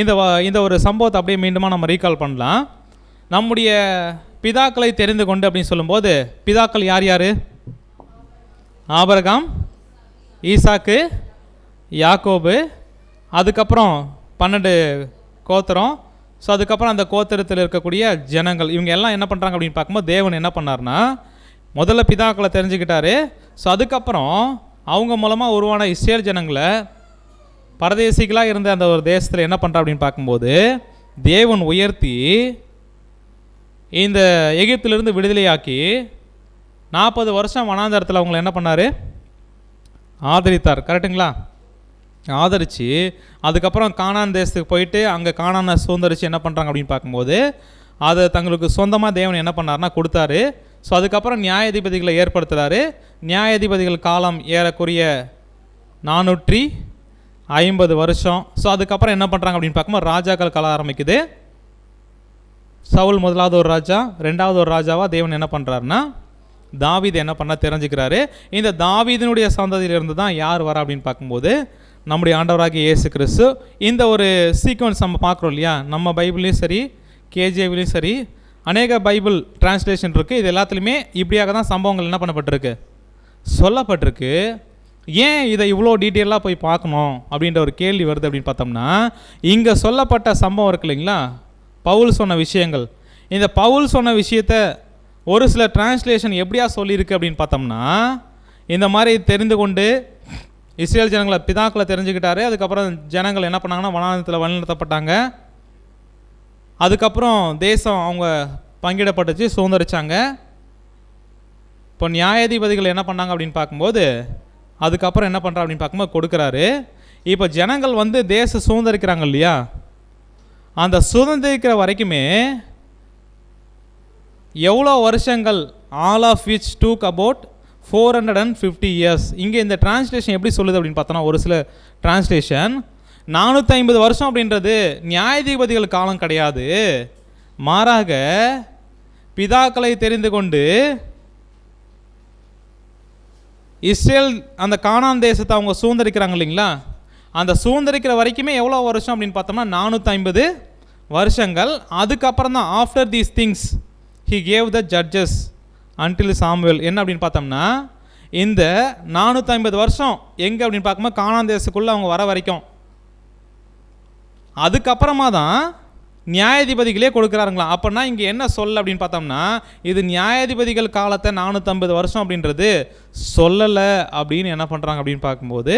இந்த ஒரு சம்பவத்தை அப்படியே மீண்டுமா நம்ம ரீகால் பண்ணலாம். நம்முடைய பிதாக்களை தெரிந்து கொண்டு அப்படின்னு சொல்லும்போது பிதாக்கள் யார் யார்? ஆபிரகாம், ஈசாக்கு, யாக்கோபு, அதுக்கப்புறம் 12 கோத்திரம். ஸோ அதுக்கப்புறம் அந்த கோத்திரத்தில் இருக்கக்கூடிய ஜனங்கள், இவங்க எல்லாம் என்ன பண்ணுறாங்க அப்படின்னு பார்க்கும்போது தேவன் என்ன பண்ணார்னா முதல்ல பிதாக்களை தெரிஞ்சுக்கிட்டாரு. ஸோ அதுக்கப்புறம் அவங்க மூலமாக உருவான இஸ்ரேல் ஜனங்களை பரதேசிகளாக இருந்த அந்த ஒரு தேசத்தில் என்ன பண்ணுறா அப்படின்னு பார்க்கும்போது தேவன் உயர்த்தி இந்த எகிப்திலிருந்து விடுதலையாக்கி 40 வருஷம் வனாந்தரத்தில் அவங்களை என்ன பண்ணார், ஆதரித்தார். கரெக்டுங்களா? ஆதரித்து அதுக்கப்புறம் கானான் தேசத்துக்கு போயிட்டு அங்கே கானானை சுதந்திரித்து என்ன பண்ணுறாங்க அப்படின்னு பார்க்கும்போது அதை தங்களுக்கு சொந்தமாக தேவன் என்ன பண்ணார்னா கொடுத்தாரு. ஸோ அதுக்கப்புறம் நியாயாதிபதிகளை ஏற்படுத்துகிறாரு. நியாயாதிபதிகள் காலம் ஏறக்குறைய 450 வருஷம். ஸோ அதுக்கப்புறம் என்ன பண்ணுறாங்க அப்படின்னு பார்க்கும்போது ராஜாக்கள் காலம் ஆரம்பிக்குது. சவுல் முதலாவது ஒரு ராஜா, ரெண்டாவது ஒரு ராஜாவாக தேவன் என்ன பண்ணுறாருன்னா தாவீது என்ன பண்ண தெரிஞ்சுக்கிறாரு. இந்த தாவீதினுடைய சந்ததியிலிருந்து தான் யார் வரா அப்படின்னு பார்க்கும்போது நம்முடைய ஆண்டவராகிய இயேசு கிறிஸ்து. இந்த ஒரு சீக்வன்ஸ் நம்ம பார்க்குறோம் இல்லையா, நம்ம பைபிள்லேயும் சரி கேஜேவிலையும் சரி அநேக பைபிள் டிரான்ஸ்லேஷன் இருக்குது. இது எல்லாத்துலேயுமே இப்படியாக தான் சம்பவங்கள் என்ன பண்ணப்பட்டிருக்கு, சொல்லப்பட்டிருக்கு. ஏன் இதை இவ்வளோ டீட்டெயிலாக போய் பார்க்கணும் அப்படின்ற ஒரு கேள்வி வருது அப்படின்னு பார்த்தோம்னா இங்கே சொல்லப்பட்ட சம்பவம் இருக்கு இல்லைங்களா, பவுல் சொன்ன விஷயங்கள். இந்த பவுல் சொன்ன விஷயத்தை ஒரு சில டிரான்ஸ்லேஷன் எப்படியா சொல்லியிருக்கு அப்படின்னு பார்த்தோம்னா இந்த மாதிரி தெரிந்து கொண்டு இஸ்ரேல் ஜனங்களை பிதாக்களை தெரிஞ்சுக்கிட்டாரு. அதுக்கப்புறம் ஜனங்கள் என்ன பண்ணாங்கன்னா வனாந்தரத்தில் வழிநடத்தப்பட்டாங்க. அதுக்கப்புறம் தேசம் அவங்க பங்கிடப்பட்டுச்சு, சுதந்திரிச்சாங்க. இப்போ நியாயாதிபதிகள் என்ன பண்ணாங்க அப்படின்னு பார்க்கும்போது அதுக்கப்புறம் என்ன பண்ணுறா அப்படின்னு பார்க்கும்போது கொடுக்குறாரு. இப்போ ஜனங்கள் வந்து தேச சுதந்திரிக்கிறாங்க இல்லையா, அந்த சுதந்திரிக்கிற வரைக்குமே எவ்வளோ வருஷங்கள், all of which took about 450 years. இங்கே இந்த டிரான்ஸ்லேஷன் எப்படி சொல்லுது அப்படின்னு பார்த்தோன்னா ஒரு சில டிரான்ஸ்லேஷன் 450 வருஷம் அப்படின்றது நியாயாதிபதிகள் காலம் கிடையாது, மாறாக பிதாக்களை தெரிந்து கொண்டு இஸ்ரேல் அந்த கானான் தேசத்தை அவங்க சுதந்திரிக்கிறாங்க இல்லைங்களா, அந்த சுதந்திரிக்கிற வரைக்குமே எவ்வளோ வருஷம் அப்படின்னு பார்த்தோம்னா 450 வருஷங்கள். அதுக்கப்புறம் தான் after these things he gave the judges until Samuel. என்ன அப்படின்னு பார்த்தோம்னா இந்த 450 வருஷம் எங்கே அப்படின்னு பார்க்கும்போது கானான் தேசத்துக்குள்ளே அவங்க வர வரைக்கும், அதுக்கப்புறமா தான் நியாயாதிபதிகளே கொடுக்குறாருங்களா. அப்படின்னா இங்கே என்ன சொல்ல அப்படின்னு பார்த்தோம்னா இது நியாயாதிபதிகள் காலத்தை 450 வருஷம் அப்படின்றது சொல்லலை அப்படின்னு என்ன பண்ணுறாங்க அப்படின்னு பார்க்கும்போது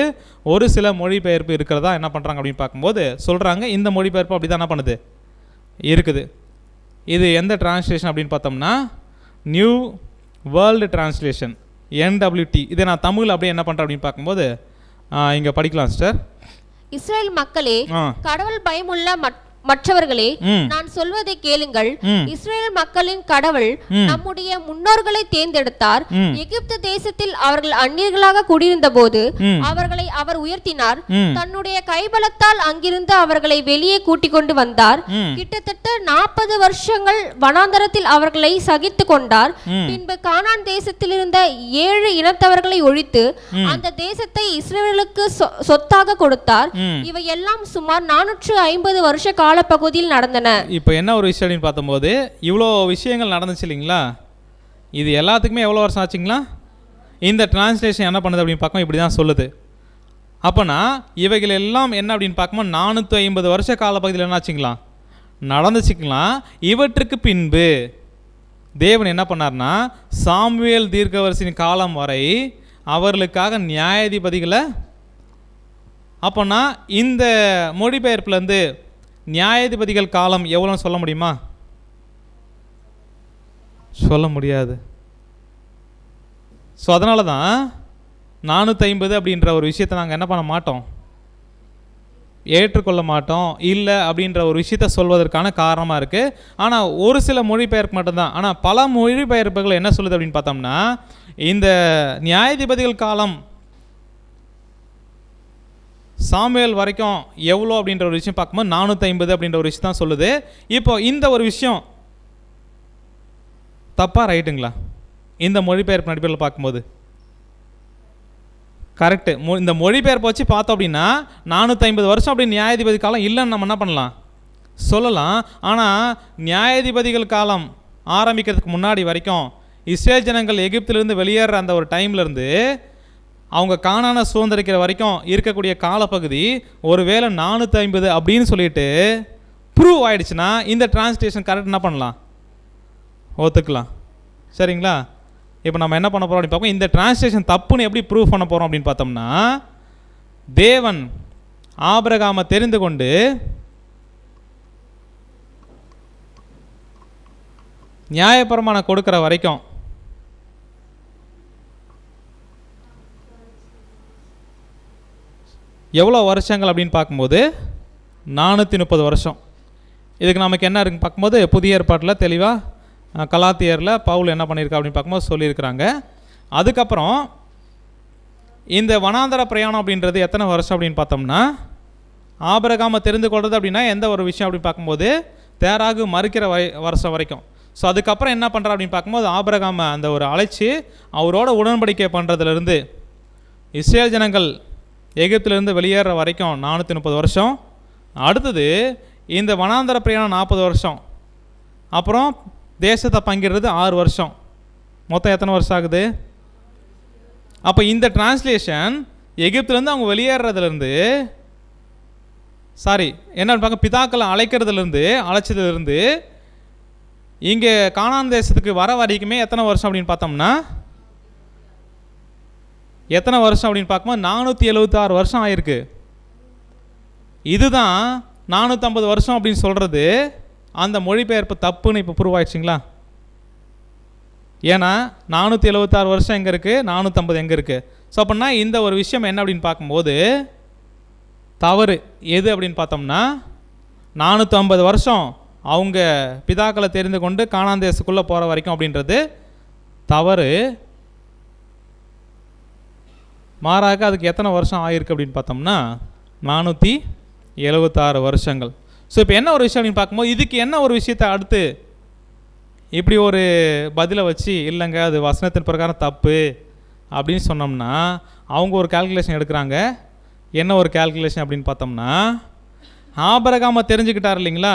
ஒரு சில மொழிபெயர்ப்பு இருக்கிறதா என்ன பண்ணுறாங்க அப்படின்னு பார்க்கும்போது சொல்கிறாங்க. இந்த மொழிபெயர்ப்பு அப்படி தான் என்ன பண்ணுது இருக்குது. இது எந்த டிரான்ஸ்லேஷன் அப்படின்னு பார்த்தோம்னா நியூ வேர்ல்டு டிரான்ஸ்லேஷன், NWT. இதை நான் தமிழ் அப்படியே என்ன பண்ணுறேன் அப்படின்னு பார்க்கும்போது இங்கே படிக்கலாம் சிஸ்டர். இஸ்ரேல் மக்களே, கடவுள் பயமுள்ள மற்றவர்களே, நான் சொல்வதை கேளுங்கள். இஸ்ரேல் மக்களின் கடவுள் நம்முடைய முன்னோர்களை தேர்ந்தெடுத்தார். எகிப்து தேசத்தில் அவர்கள் அந்நியர்களாக குடியிருந்த போது அவர்களை அவர் உயர்த்தினார். தன்னுடைய கைபலத்தால் அங்கிருந்து அவர்களை வெளியே கூட்டிக் கொண்டு வந்தார். கிட்டத்தட்ட 40 வருஷங்கள் வனாந்தரத்தில் அவர்களை சகித்து கொண்டார். பின்பு கானான் தேசத்தில் இருந்த 7 இனத்தவர்களை ஒழித்து அந்த தேசத்தை இஸ்ரேலுக்கு சொத்தாக கொடுத்தார். இவையெல்லாம் சுமார் 450 வருஷ கால பகுதியில் நடந்தன. இப்போ என்ன ஒரு விஷயம் பார்த்தம்போது இவ்வளோ விஷயங்கள் நடந்துச்சு இல்லைங்களா, இது எல்லாத்துக்குமே எவ்வளோ வருஷம் ஆச்சுங்களா? இந்த டிரான்ஸ்லேஷன் என்ன பண்ணுது அப்படின்னு பார்க்கும்போது இப்படி தான் சொல்லுது. அப்போனா இவைகள் எல்லாம் என்ன அப்படின்னு பார்க்கும்போது 450 வருஷ காலப்பகுதியில் என்ன ஆச்சுங்களா நடந்துச்சுக்கலாம். இவற்றுக்கு பின்பு தேவன் என்ன பண்ணார்னா சாமுவேல் தீர்க்கதரிசியின் காலம் வரை அவர்களுக்காக நியாயாதிபதிகளை, அப்போனா இந்த மொழிபெயர்ப்புலேருந்து நியாயாதிபதிகள் காலம் எவ்வளோன்னு சொல்ல முடியுமா? சொல்ல முடியாது. ஸோ அதனால தான் 450 அப்படின்ற ஒரு விஷயத்தை நாங்கள் என்ன பண்ண மாட்டோம், ஏற்றுக்கொள்ள மாட்டோம். இல்லை அப்படின்ற ஒரு விஷயத்தை சொல்வதற்கான காரணமாக இருக்குது. ஆனால் ஒரு சில மொழிபெயர்ப்பு மட்டும்தான். ஆனால் பல மொழிபெயர்ப்புகள் என்ன சொல்லுது அப்படின்னு பார்த்தோம்னா இந்த நியாயாதிபதிகள் காலம் சாமுவேல் வரைக்கும் எவ்வளோ அப்படின்ற ஒரு விஷயம் பார்க்கும்போது 450 அப்படின்ற ஒரு விஷயம் தான் சொல்லுது. இப்போ இந்த ஒரு விஷயம் தப்பா ரைட்டுங்களா? இந்த மொழிபெயர்ப்பு நடிப்பில் பார்க்கும்போது கரெக்டு. இந்த மொழிபெயர்ப்பு வச்சு பார்த்தோம் அப்படின்னா 450 வருஷம் அப்படி நியாயாதிபதி காலம் இல்லைன்னு நம்ம என்ன பண்ணலாம் சொல்லலாம். ஆனால் நியாயாதிபதிகள் காலம் ஆரம்பிக்கிறதுக்கு முன்னாடி வரைக்கும் இஸ்ரேல் ஜனங்கள் எகிப்திலிருந்து வெளியேற அந்த ஒரு டைம்லேருந்து அவங்க கானானை சுதந்திரிக்கிற வரைக்கும் இருக்கக்கூடிய காலப்பகுதி ஒருவேளை 450 அப்படின்னு சொல்லிட்டு ப்ரூவ் ஆகிடுச்சுன்னா இந்த டிரான்ஸ்லேஷன் கரெக்ட் என்ன பண்ணலாம், ஒத்துக்கலாம். சரிங்களா? இப்போ நம்ம என்ன பண்ண போகிறோம் அப்படின்னு பார்ப்போம். இந்த டிரான்ஸ்லேஷன் தப்புன்னு எப்படி ப்ரூவ் பண்ண போகிறோம் அப்படின்னு பார்த்தோம்னா, தேவன் ஆபிரகாமை தெரிந்து கொண்டு நியாயப்பிரமாணம் கொடுக்குற வரைக்கும் எவ்வளோ வருஷங்கள் அப்படின்னு பார்க்கும்போது 430 வருஷம். இதுக்கு நமக்கு என்ன இருக்குன்னு பார்க்கும்போது புதிய ஏற்பாட்டில் தெளிவாக கலாத்தியரில் பவுல் என்ன பண்ணியிருக்கா அப்படின்னு பார்க்கும்போது சொல்லியிருக்கிறாங்க. அதுக்கப்புறம் இந்த வனாந்தர பிரயாணம் அப்படின்றது எத்தனை வருஷம் அப்படின்னு பார்த்தோம்னா, ஆபிரகாமை தெரிந்து கொள்வது அப்படின்னா எந்த ஒரு விஷயம் அப்படின்னு பார்க்கும்போது தேராகு மறுக்கிற வருஷம் வரைக்கும். ஸோ அதுக்கப்புறம் என்ன பண்ணுறா அப்படின்னு பார்க்கும்போது ஆபிரகாமை அந்த ஒரு அழைச்சி அவரோட உடன்படிக்கை பண்ணுறதுலேருந்து இஸ்ரேல் ஜனங்கள் எகிப்திலிருந்து வெளியேற வரைக்கும் 430 வருஷம். அடுத்தது இந்த வனாந்தர பிரயாணம் 40 வருஷம். அப்புறம் தேசத்தை பங்கிடுறது 6 வருஷம். மொத்தம் எத்தனை வருஷம் ஆகுது? அப்போ இந்த டிரான்ஸ்லேஷன் எகிப்திலேருந்து அவங்க வெளியேறதுலேருந்து என்னன்னு பார்க்க பிதாக்களை அழைச்சதுலேருந்து இங்கே கானான் தேசத்துக்கு வர வரைக்குமே எத்தனை வருஷம் அப்படின்னு பார்த்தோம்னா எத்தனை வருஷம் அப்படின்னு பார்க்கும்போது 476 வருஷம் ஆயிருக்கு. இதுதான் 450 வருஷம் அப்படின்னு சொல்கிறது அந்த மொழிபெயர்ப்பு தப்புன்னு இப்போ ப்ரூவ் ஆயிடுச்சிங்களா? ஏன்னா 476 வருஷம் எங்கே இருக்குது, 450 எங்கே இருக்குது? ஸோ அப்படின்னா இந்த ஒரு விஷயம் என்ன அப்படின்னு பார்க்கும்போது தவறு எது அப்படின்னு பார்த்தோம்னா 450 வருஷம் அவங்க பிதாக்களை தெரிந்து கொண்டு கானான் தேசத்துக்குள்ளே போகிற வரைக்கும் அப்படின்றது தவறு. மாறாக அதுக்கு எத்தனை வருஷம் ஆகிருக்கு அப்படின்னு பார்த்தோம்னா 476 வருஷங்கள். ஸோ இப்போ என்ன ஒரு விஷயம் அப்படின்னு பார்க்கும்போது இதுக்கு என்ன ஒரு விஷயத்தை அடுத்து இப்படி ஒரு பதிலை வச்சு இல்லைங்க அது வசனத்தின் பிரகாரம் தப்பு அப்படின்னு சொன்னோம்னா அவங்க ஒரு கால்குலேஷன் எடுக்கிறாங்க. என்ன ஒரு கால்குலேஷன் அப்படின்னு பார்த்தோம்னா, ஆபிரகாமை தெரிஞ்சுக்கிட்டார் இல்லைங்களா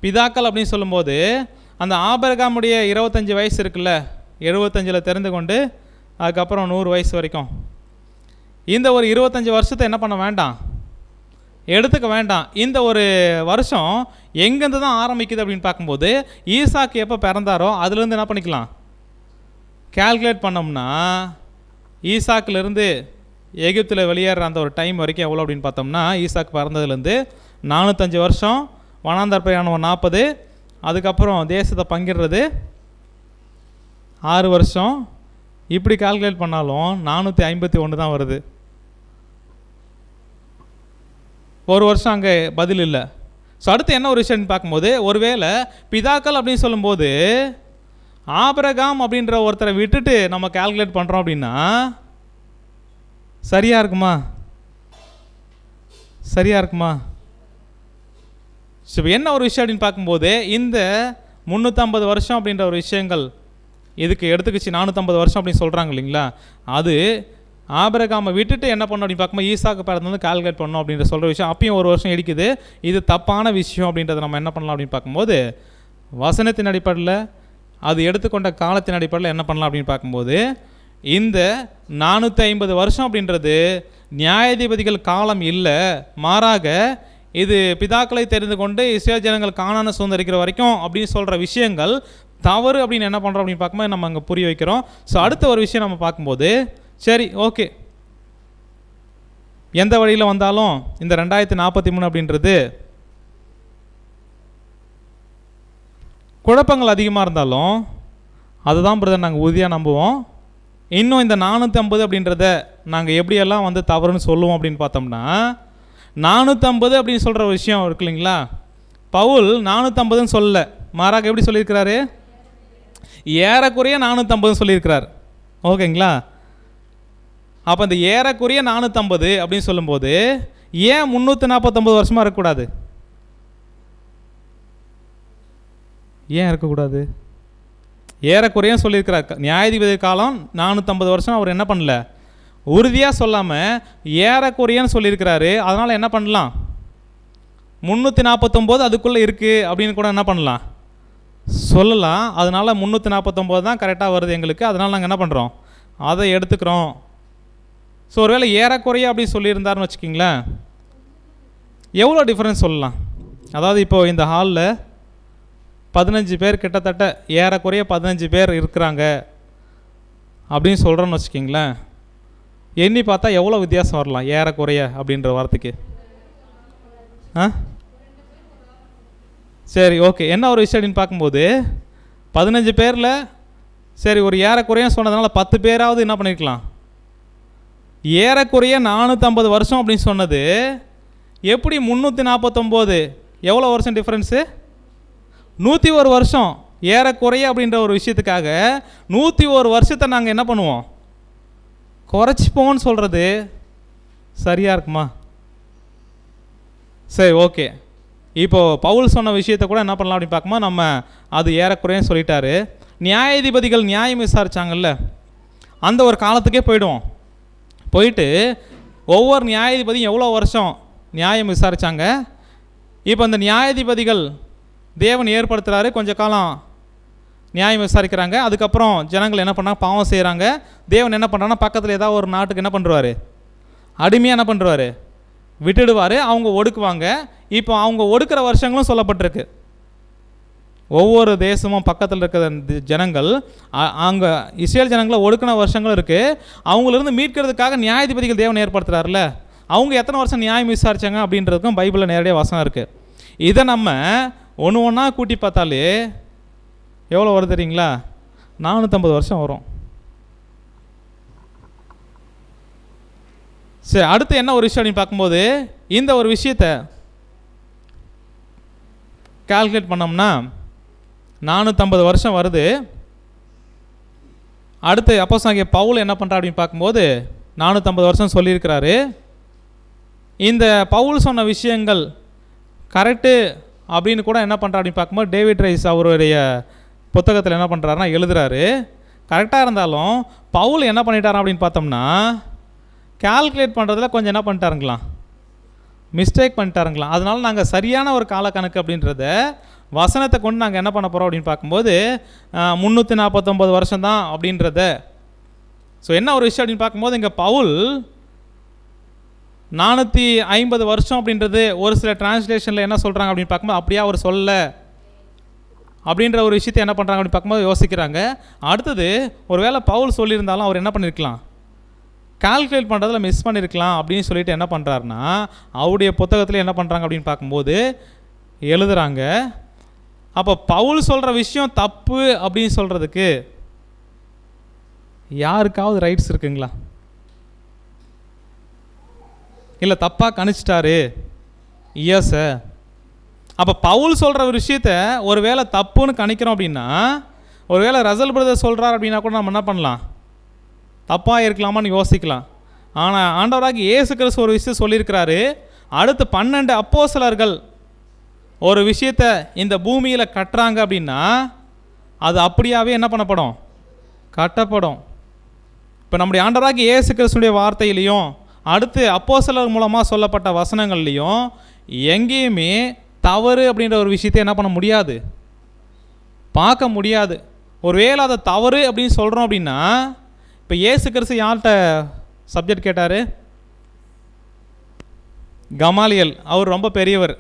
பிதாக்கள் அப்படின்னு சொல்லும்போது, அந்த ஆபிரகாமுடைய 25 வயசு இருக்குல்ல, 75 தெரிந்து கொண்டு அதுக்கப்புறம் 100 வயசு வரைக்கும் இந்த ஒரு 25 வருஷத்தை என்ன பண்ண வேண்டாம், எடுத்துக்க வேண்டாம். இந்த ஒரு வருஷம் எங்கேருந்து தான் ஆரம்பிக்குது அப்படின்னு பார்க்கும்போது ஈசாக்கு எப்போ பிறந்தாரோ அதுலேருந்து என்ன பண்ணிக்கலாம், கால்குலேட் பண்ணோம்னா ஈசாக்கிலேருந்து எகிப்தில் வெளியேற அந்த ஒரு டைம் வரைக்கும் எவ்வளோ அப்படின்னு பார்த்தோம்னா ஈசாக்கு பிறந்ததுலேருந்து 405 வருஷம், வனாந்தர பிரயாணம் 40, அதுக்கப்புறம் தேசத்தை பங்கிடுறது 6 வருஷம். இப்படி கால்குலேட் பண்ணாலும் 451 தான் வருது. ஒரு வருஷம் அங்கே பதில் இல்லை. ஸோ அடுத்து என்ன ஒரு விஷயம்னு பார்க்கும்போது, ஒருவேளை பிதாக்கள் அப்படின்னு சொல்லும்போது ஆபிரகாம் அப்படின்ற ஒருத்தரை விட்டுட்டு நம்ம கால்குலேட் பண்ணுறோம் அப்படின்னா சரியாக இருக்குமா? சரியாக இருக்குமா? ஸோ என்ன ஒரு விஷயம் அப்படின்னு பார்க்கும்போது இந்த 350 வருஷம் அப்படின்ற ஒரு விஷயங்கள் இதுக்கு எடுத்துக்கிச்சு. 450 வருஷம் அப்படின்னு சொல்கிறாங்க இல்லைங்களா, அது ஆபிரகாமை விட்டுட்டு என்ன பண்ணணும் அப்படின்னு பார்க்கும்போது ஈசாக்கு பிறந்து வந்து கால்குலேட் பண்ணணும் அப்படின்ற சொல்கிற விஷயம் அப்பயும் ஒரு வருஷம் எடுக்குது. இது தப்பான விஷயம் அப்படின்றத நம்ம என்ன பண்ணலாம் அப்படின்னு பார்க்கும்போது வசனத்தின் அடிப்படையில் அது எடுத்துக்கொண்ட காலத்தின் அடிப்படையில் என்ன பண்ணலாம் அப்படின்னு பார்க்கும்போது இந்த 450 வருஷம் அப்படின்றது நியாயாதிபதிகள் காலம் இல்லை, மாறாக இது பிதாக்களை தெரிந்து கொண்டு இஸ்ரேல் ஜனங்கள் கானானை சுதந்திரிக்கிற வரைக்கும் அப்படின்னு சொல்கிற விஷயங்கள் தவறு அப்படின்னு என்ன பண்ணுறோம் அப்படின்னு பார்க்கும்போது நம்ம அங்கே புரிய வைக்கிறோம். ஸோ அடுத்த ஒரு விஷயம் நம்ம பார்க்கும்போது சரி ஓகே, எந்த வழியில் வந்தாலும் இந்த 2043 அப்படின்றது குழப்பங்கள் அதிகமாக இருந்தாலும் அதுதான் பிரதர் நாங்கள் உறுதியாக நம்புவோம். இன்னும் இந்த 450 அப்படின்றத நாங்கள் எப்படியெல்லாம் வந்து தவறுன்னு சொல்லுவோம் அப்படின்னு பார்த்தோம்னா 450 அப்படின்னு சொல்கிற விஷயம் இருக்கு இல்லைங்களா, பவுல் 450ன்னு சொல்லலை, மாறாக எப்படி சொல்லியிருக்கிறாரு, ஏறக்குறைய 450 சொல்லியிருக்கிறார். ஓகேங்களா? அப்போ இந்த ஏறக்குறைய 450 அப்படின்னு சொல்லும்போது ஏன் 349 வருஷமாக இருக்கக்கூடாது? ஏன் இருக்கக்கூடாது? ஏறக்குறைய சொல்லியிருக்கிறார். நியாயாதிபதி காலம் 450 வருஷம் அவர் என்ன பண்ணல, உறுதியாக சொல்லாமல் ஏறக்குறையன்னு சொல்லியிருக்கிறாரு. அதனால் என்ன பண்ணலாம், 349 அதுக்குள்ளே இருக்குது அப்படின்னு கூட என்ன பண்ணலாம், சொல்லலாம். அதனால் 349 தான் கரெக்டாக வருது எங்களுக்கு. அதனால் நாங்கள் என்ன பண்ணுறோம், அதை எடுத்துக்கிறோம். ஸோ ஒருவேளை ஏறக்குறைய அப்படி சொல்லியிருந்தாருன்னு வச்சுக்கிங்களேன், எவ்வளோ டிஃப்ரென்ஸ் சொல்லலாம். அதாவது இப்போது இந்த ஹாலில் 15 பேர், கிட்டத்தட்ட ஏறக்குறைய 15 பேர் இருக்கிறாங்க அப்படின்னு சொல்கிறோன்னு வச்சுக்கிங்களேன், எண்ணி பார்த்தா எவ்வளோ வித்தியாசம் வரலாம் ஏறக்குறைய அப்படின்ற வார்த்தைக்கு? சரி, ஓகே. என்ன ஒரு விஷயம் அப்படின்னு பார்க்கும்போது 15 பேரில் சரி ஒரு ஏறக்குறைய சொன்னதுனால 10 பேராவது என்ன பண்ணியிருக்கலாம். ஏறக்குறைய 450 வருஷம் அப்படின்னு சொன்னது எப்படி 349 எவ்வளோ வருஷம் டிஃப்ரென்ஸு? 101 வருஷம். ஏறக்குறைய அப்படின்ற ஒரு விஷயத்துக்காக 101 வருஷத்தை நாங்கள் என்ன பண்ணுவோம், குறைச்சிப்போன்னு சொல்கிறது சரியாக இருக்குமா? சரி, ஓகே. இப்போது பவுல் சொன்ன விஷயத்தை கூட என்ன பண்ணலாம் அப்படின்னு பார்க்கும்போது நம்ம அது ஏறக்குறையன்னு சொல்லிட்டாரு. நியாயாதிபதிகள் நியாயம் விசாரித்தாங்கல்ல, அந்த ஒரு காலத்துக்கே போயிடுவோம். போயிட்டு ஒவ்வொரு நியாயாதிபதியும் எவ்வளோ வருஷம் நியாயம் விசாரித்தாங்க. இப்போ அந்த நியாயாதிபதிகள் தேவன் ஏற்படுத்துகிறாரு, கொஞ்ச காலம் நியாயம் விசாரிக்கிறாங்க. அதுக்கப்புறம் ஜனங்கள் என்ன பண்ணாங்க, பாவம் செய்கிறாங்க. தேவன் என்ன பண்ணுறாங்கன்னா பக்கத்தில் ஏதாவது ஒரு நாட்டுக்கு என்ன பண்ணுறாரு, அடிமையாக என்ன பண்ணுறாரு, விட்டுடுவார். அவங்க ஒடுக்குவாங்க. இப்போ அவங்க ஒடுக்கிற வருஷங்களும் சொல்லப்பட்டிருக்கு. ஒவ்வொரு தேசமும் பக்கத்தில் இருக்கிற ஜனங்கள் அங்கே இஸ்ரேல் ஜனங்களை ஒடுக்கின வருஷங்களும் இருக்குது. அவங்களிருந்து மீட்கிறதுக்காக நியாயாதிபதிகள் தேவன் ஏற்படுத்துகிறாருல, அவங்க எத்தனை வருஷம் நியாயம் விசாரித்தாங்க அப்படின்றதுக்கும் பைபிளில் நேரடியாக வசனம் இருக்குது. இதை நம்ம ஒன்று ஒன்றா கூட்டி பார்த்தாலே எவ்வளோ வருது தெரியுங்களா? 450 வருஷம் வரும். சரி, அடுத்து என்ன ஒரு விஷயம் அப்படின்னு பார்க்கும்போது இந்த ஒரு விஷயத்தை கால்குலேட் பண்ணோம்னா 450 வருஷம் வருது. அடுத்து அப்போஸ்தலனாகிய பவுல் என்ன பண்ணுறா அப்படின்னு பார்க்கும்போது 450 வருஷம் சொல்லியிருக்கிறாரு. இந்த பவுல் சொன்ன விஷயங்கள் கரெக்டு அப்படின்னு கூட என்ன பண்ணுறா அப்படின்னு பார்க்கும்போது டேவிட் ரைஸ் அவருடைய புத்தகத்தில் என்ன பண்ணுறாருன்னா எழுதுகிறாரு. கரெக்டாக இருந்தாலும் பவுல் என்ன பண்ணிட்டாரா அப்படின்னு பார்த்தோம்னா கால்குலேட் பண்ணுறதுல கொஞ்சம் என்ன பண்ணிட்டாருங்களாம், மிஸ்டேக் பண்ணிட்டாருங்களாம். அதனால நாங்கள் சரியான ஒரு காலக்கணக்கு அப்படின்றத வசனத்தை கொண்டு நாங்கள் என்ன பண்ண போகிறோம் அப்படின்னு பார்க்கும்போது 349 வருஷம் தான் அப்படின்றத. ஸோ என்ன ஒரு விஷயம் அப்படின்னு பார்க்கும்போது இங்கே பவுல் 450 வருஷம் அப்படின்றது ஒரு சில டிரான்ஸ்லேஷனில் என்ன சொல்கிறாங்க அப்படின்னு பார்க்கும்போது அப்படியே அவர் சொல்ல அப்படின்ற ஒரு விஷயத்தை என்ன பண்ணுறாங்க அப்படின்னு பார்க்கும்போது யோசிக்கிறாங்க. அடுத்தது ஒருவேளை பவுல் சொல்லியிருந்தாலும் அவர் என்ன பண்ணியிருக்கலாம், கால்குலேட் பண்ணுறதுல மிஸ் பண்ணியிருக்கலாம் அப்படின்னு சொல்லிட்டு என்ன பண்ணுறாருன்னா அவருடைய புத்தகத்தில் என்ன பண்ணுறாங்க அப்படின்னு பார்க்கும்போது எழுதுகிறாங்க. அப்போ பவுல் சொல்கிற விஷயம் தப்பு அப்படின்னு சொல்கிறதுக்கு யாருக்காவது ரைட்ஸ் இருக்குங்களா? இல்லை தப்பாக கணிச்சிட்டாரு எஸ். அப்போ பவுல் சொல்கிற ஒரு விஷயத்த ஒரு வேளை தப்புன்னு கணிக்கிறோம் அப்படின்னா, ஒரு வேளை ரசல் பிரதர் சொல்கிறார் அப்படின்னா கூட நம்ம என்ன பண்ணலாம், தப்பாக இருக்கலாமான்னு யோசிக்கலாம். ஆனால் ஆண்டவராக இயேசு கிறிஸ்து ஒரு விஷயம் சொல்லியிருக்கிறாரு. அடுத்து 12 அப்போஸ்தலர்கள் ஒரு விஷயத்தை இந்த பூமியில் கட்டுறாங்க அப்படின்னா அது அப்படியாவே என்ன பண்ணப்படும், கட்டப்படும். இப்போ நம்முடைய ஆண்டவராக இயேசு கிறிஸ்துடைய வார்த்தையிலையும் அடுத்து அப்போஸ்தலர் மூலமாக சொல்லப்பட்ட வசனங்கள்லையும் எங்கேயுமே தவறு அப்படின்ற ஒரு விஷயத்தை என்ன பண்ண முடியாது, பார்க்க முடியாது. ஒருவேளை அதை தவறு அப்படின்னு சொல்கிறோம் அப்படின்னா இப்போ இயேசு கிறிஸ்து யார்கிட்ட சப்ஜெக்ட் கேட்டார், கமாலியல். அவர் ரொம்ப பெரியவர்.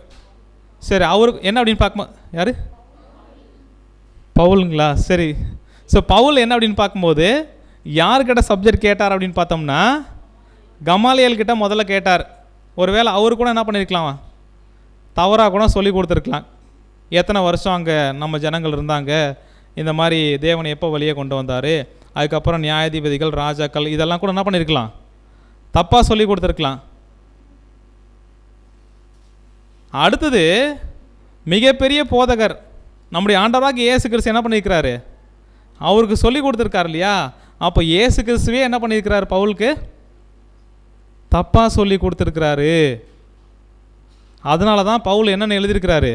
சரி, அவருக்கு என்ன அப்படின்னு பார்க்கும்போது யார், பவுலுங்களா? சரி. ஸோ பவுல் என்ன அப்படின்னு பார்க்கும்போது யார்கிட்ட சப்ஜெக்ட் கேட்டார் அப்படின்னு பார்த்தோம்னா கமாலியல் கிட்ட முதல்ல கேட்டார். ஒருவேளை அவர் கூட என்ன பண்ணியிருக்கலாம், தவறாக கூட சொல்லி கொடுத்துருக்கலாம். எத்தனை வருஷம் அங்கே நம்ம ஜனங்கள் இருந்தாங்க, இந்த மாதிரி தேவனை எப்போ வெளியே கொண்டு வந்தார், அதுக்கப்புறம் நியாயாதிபதிகள் ராஜாக்கள் இதெல்லாம் கூட என்ன பண்ணியிருக்கலாம், தப்பாக சொல்லி கொடுத்துருக்கலாம். அடுத்தது மிகப்பெரிய போதகர் நம்முடைய ஆண்டவராக இயேசு கிறிஸ்து என்ன பண்ணியிருக்கிறாரு, அவருக்கு சொல்லி கொடுத்துருக்காரு இல்லையா? அப்போ இயேசு கிறிஸ்துவே என்ன பண்ணியிருக்கிறார், பவுலுக்கு தப்பாக சொல்லி கொடுத்துருக்கிறாரு. அதனால தான் பவுல் என்னென்னு எழுதியிருக்கிறாரு,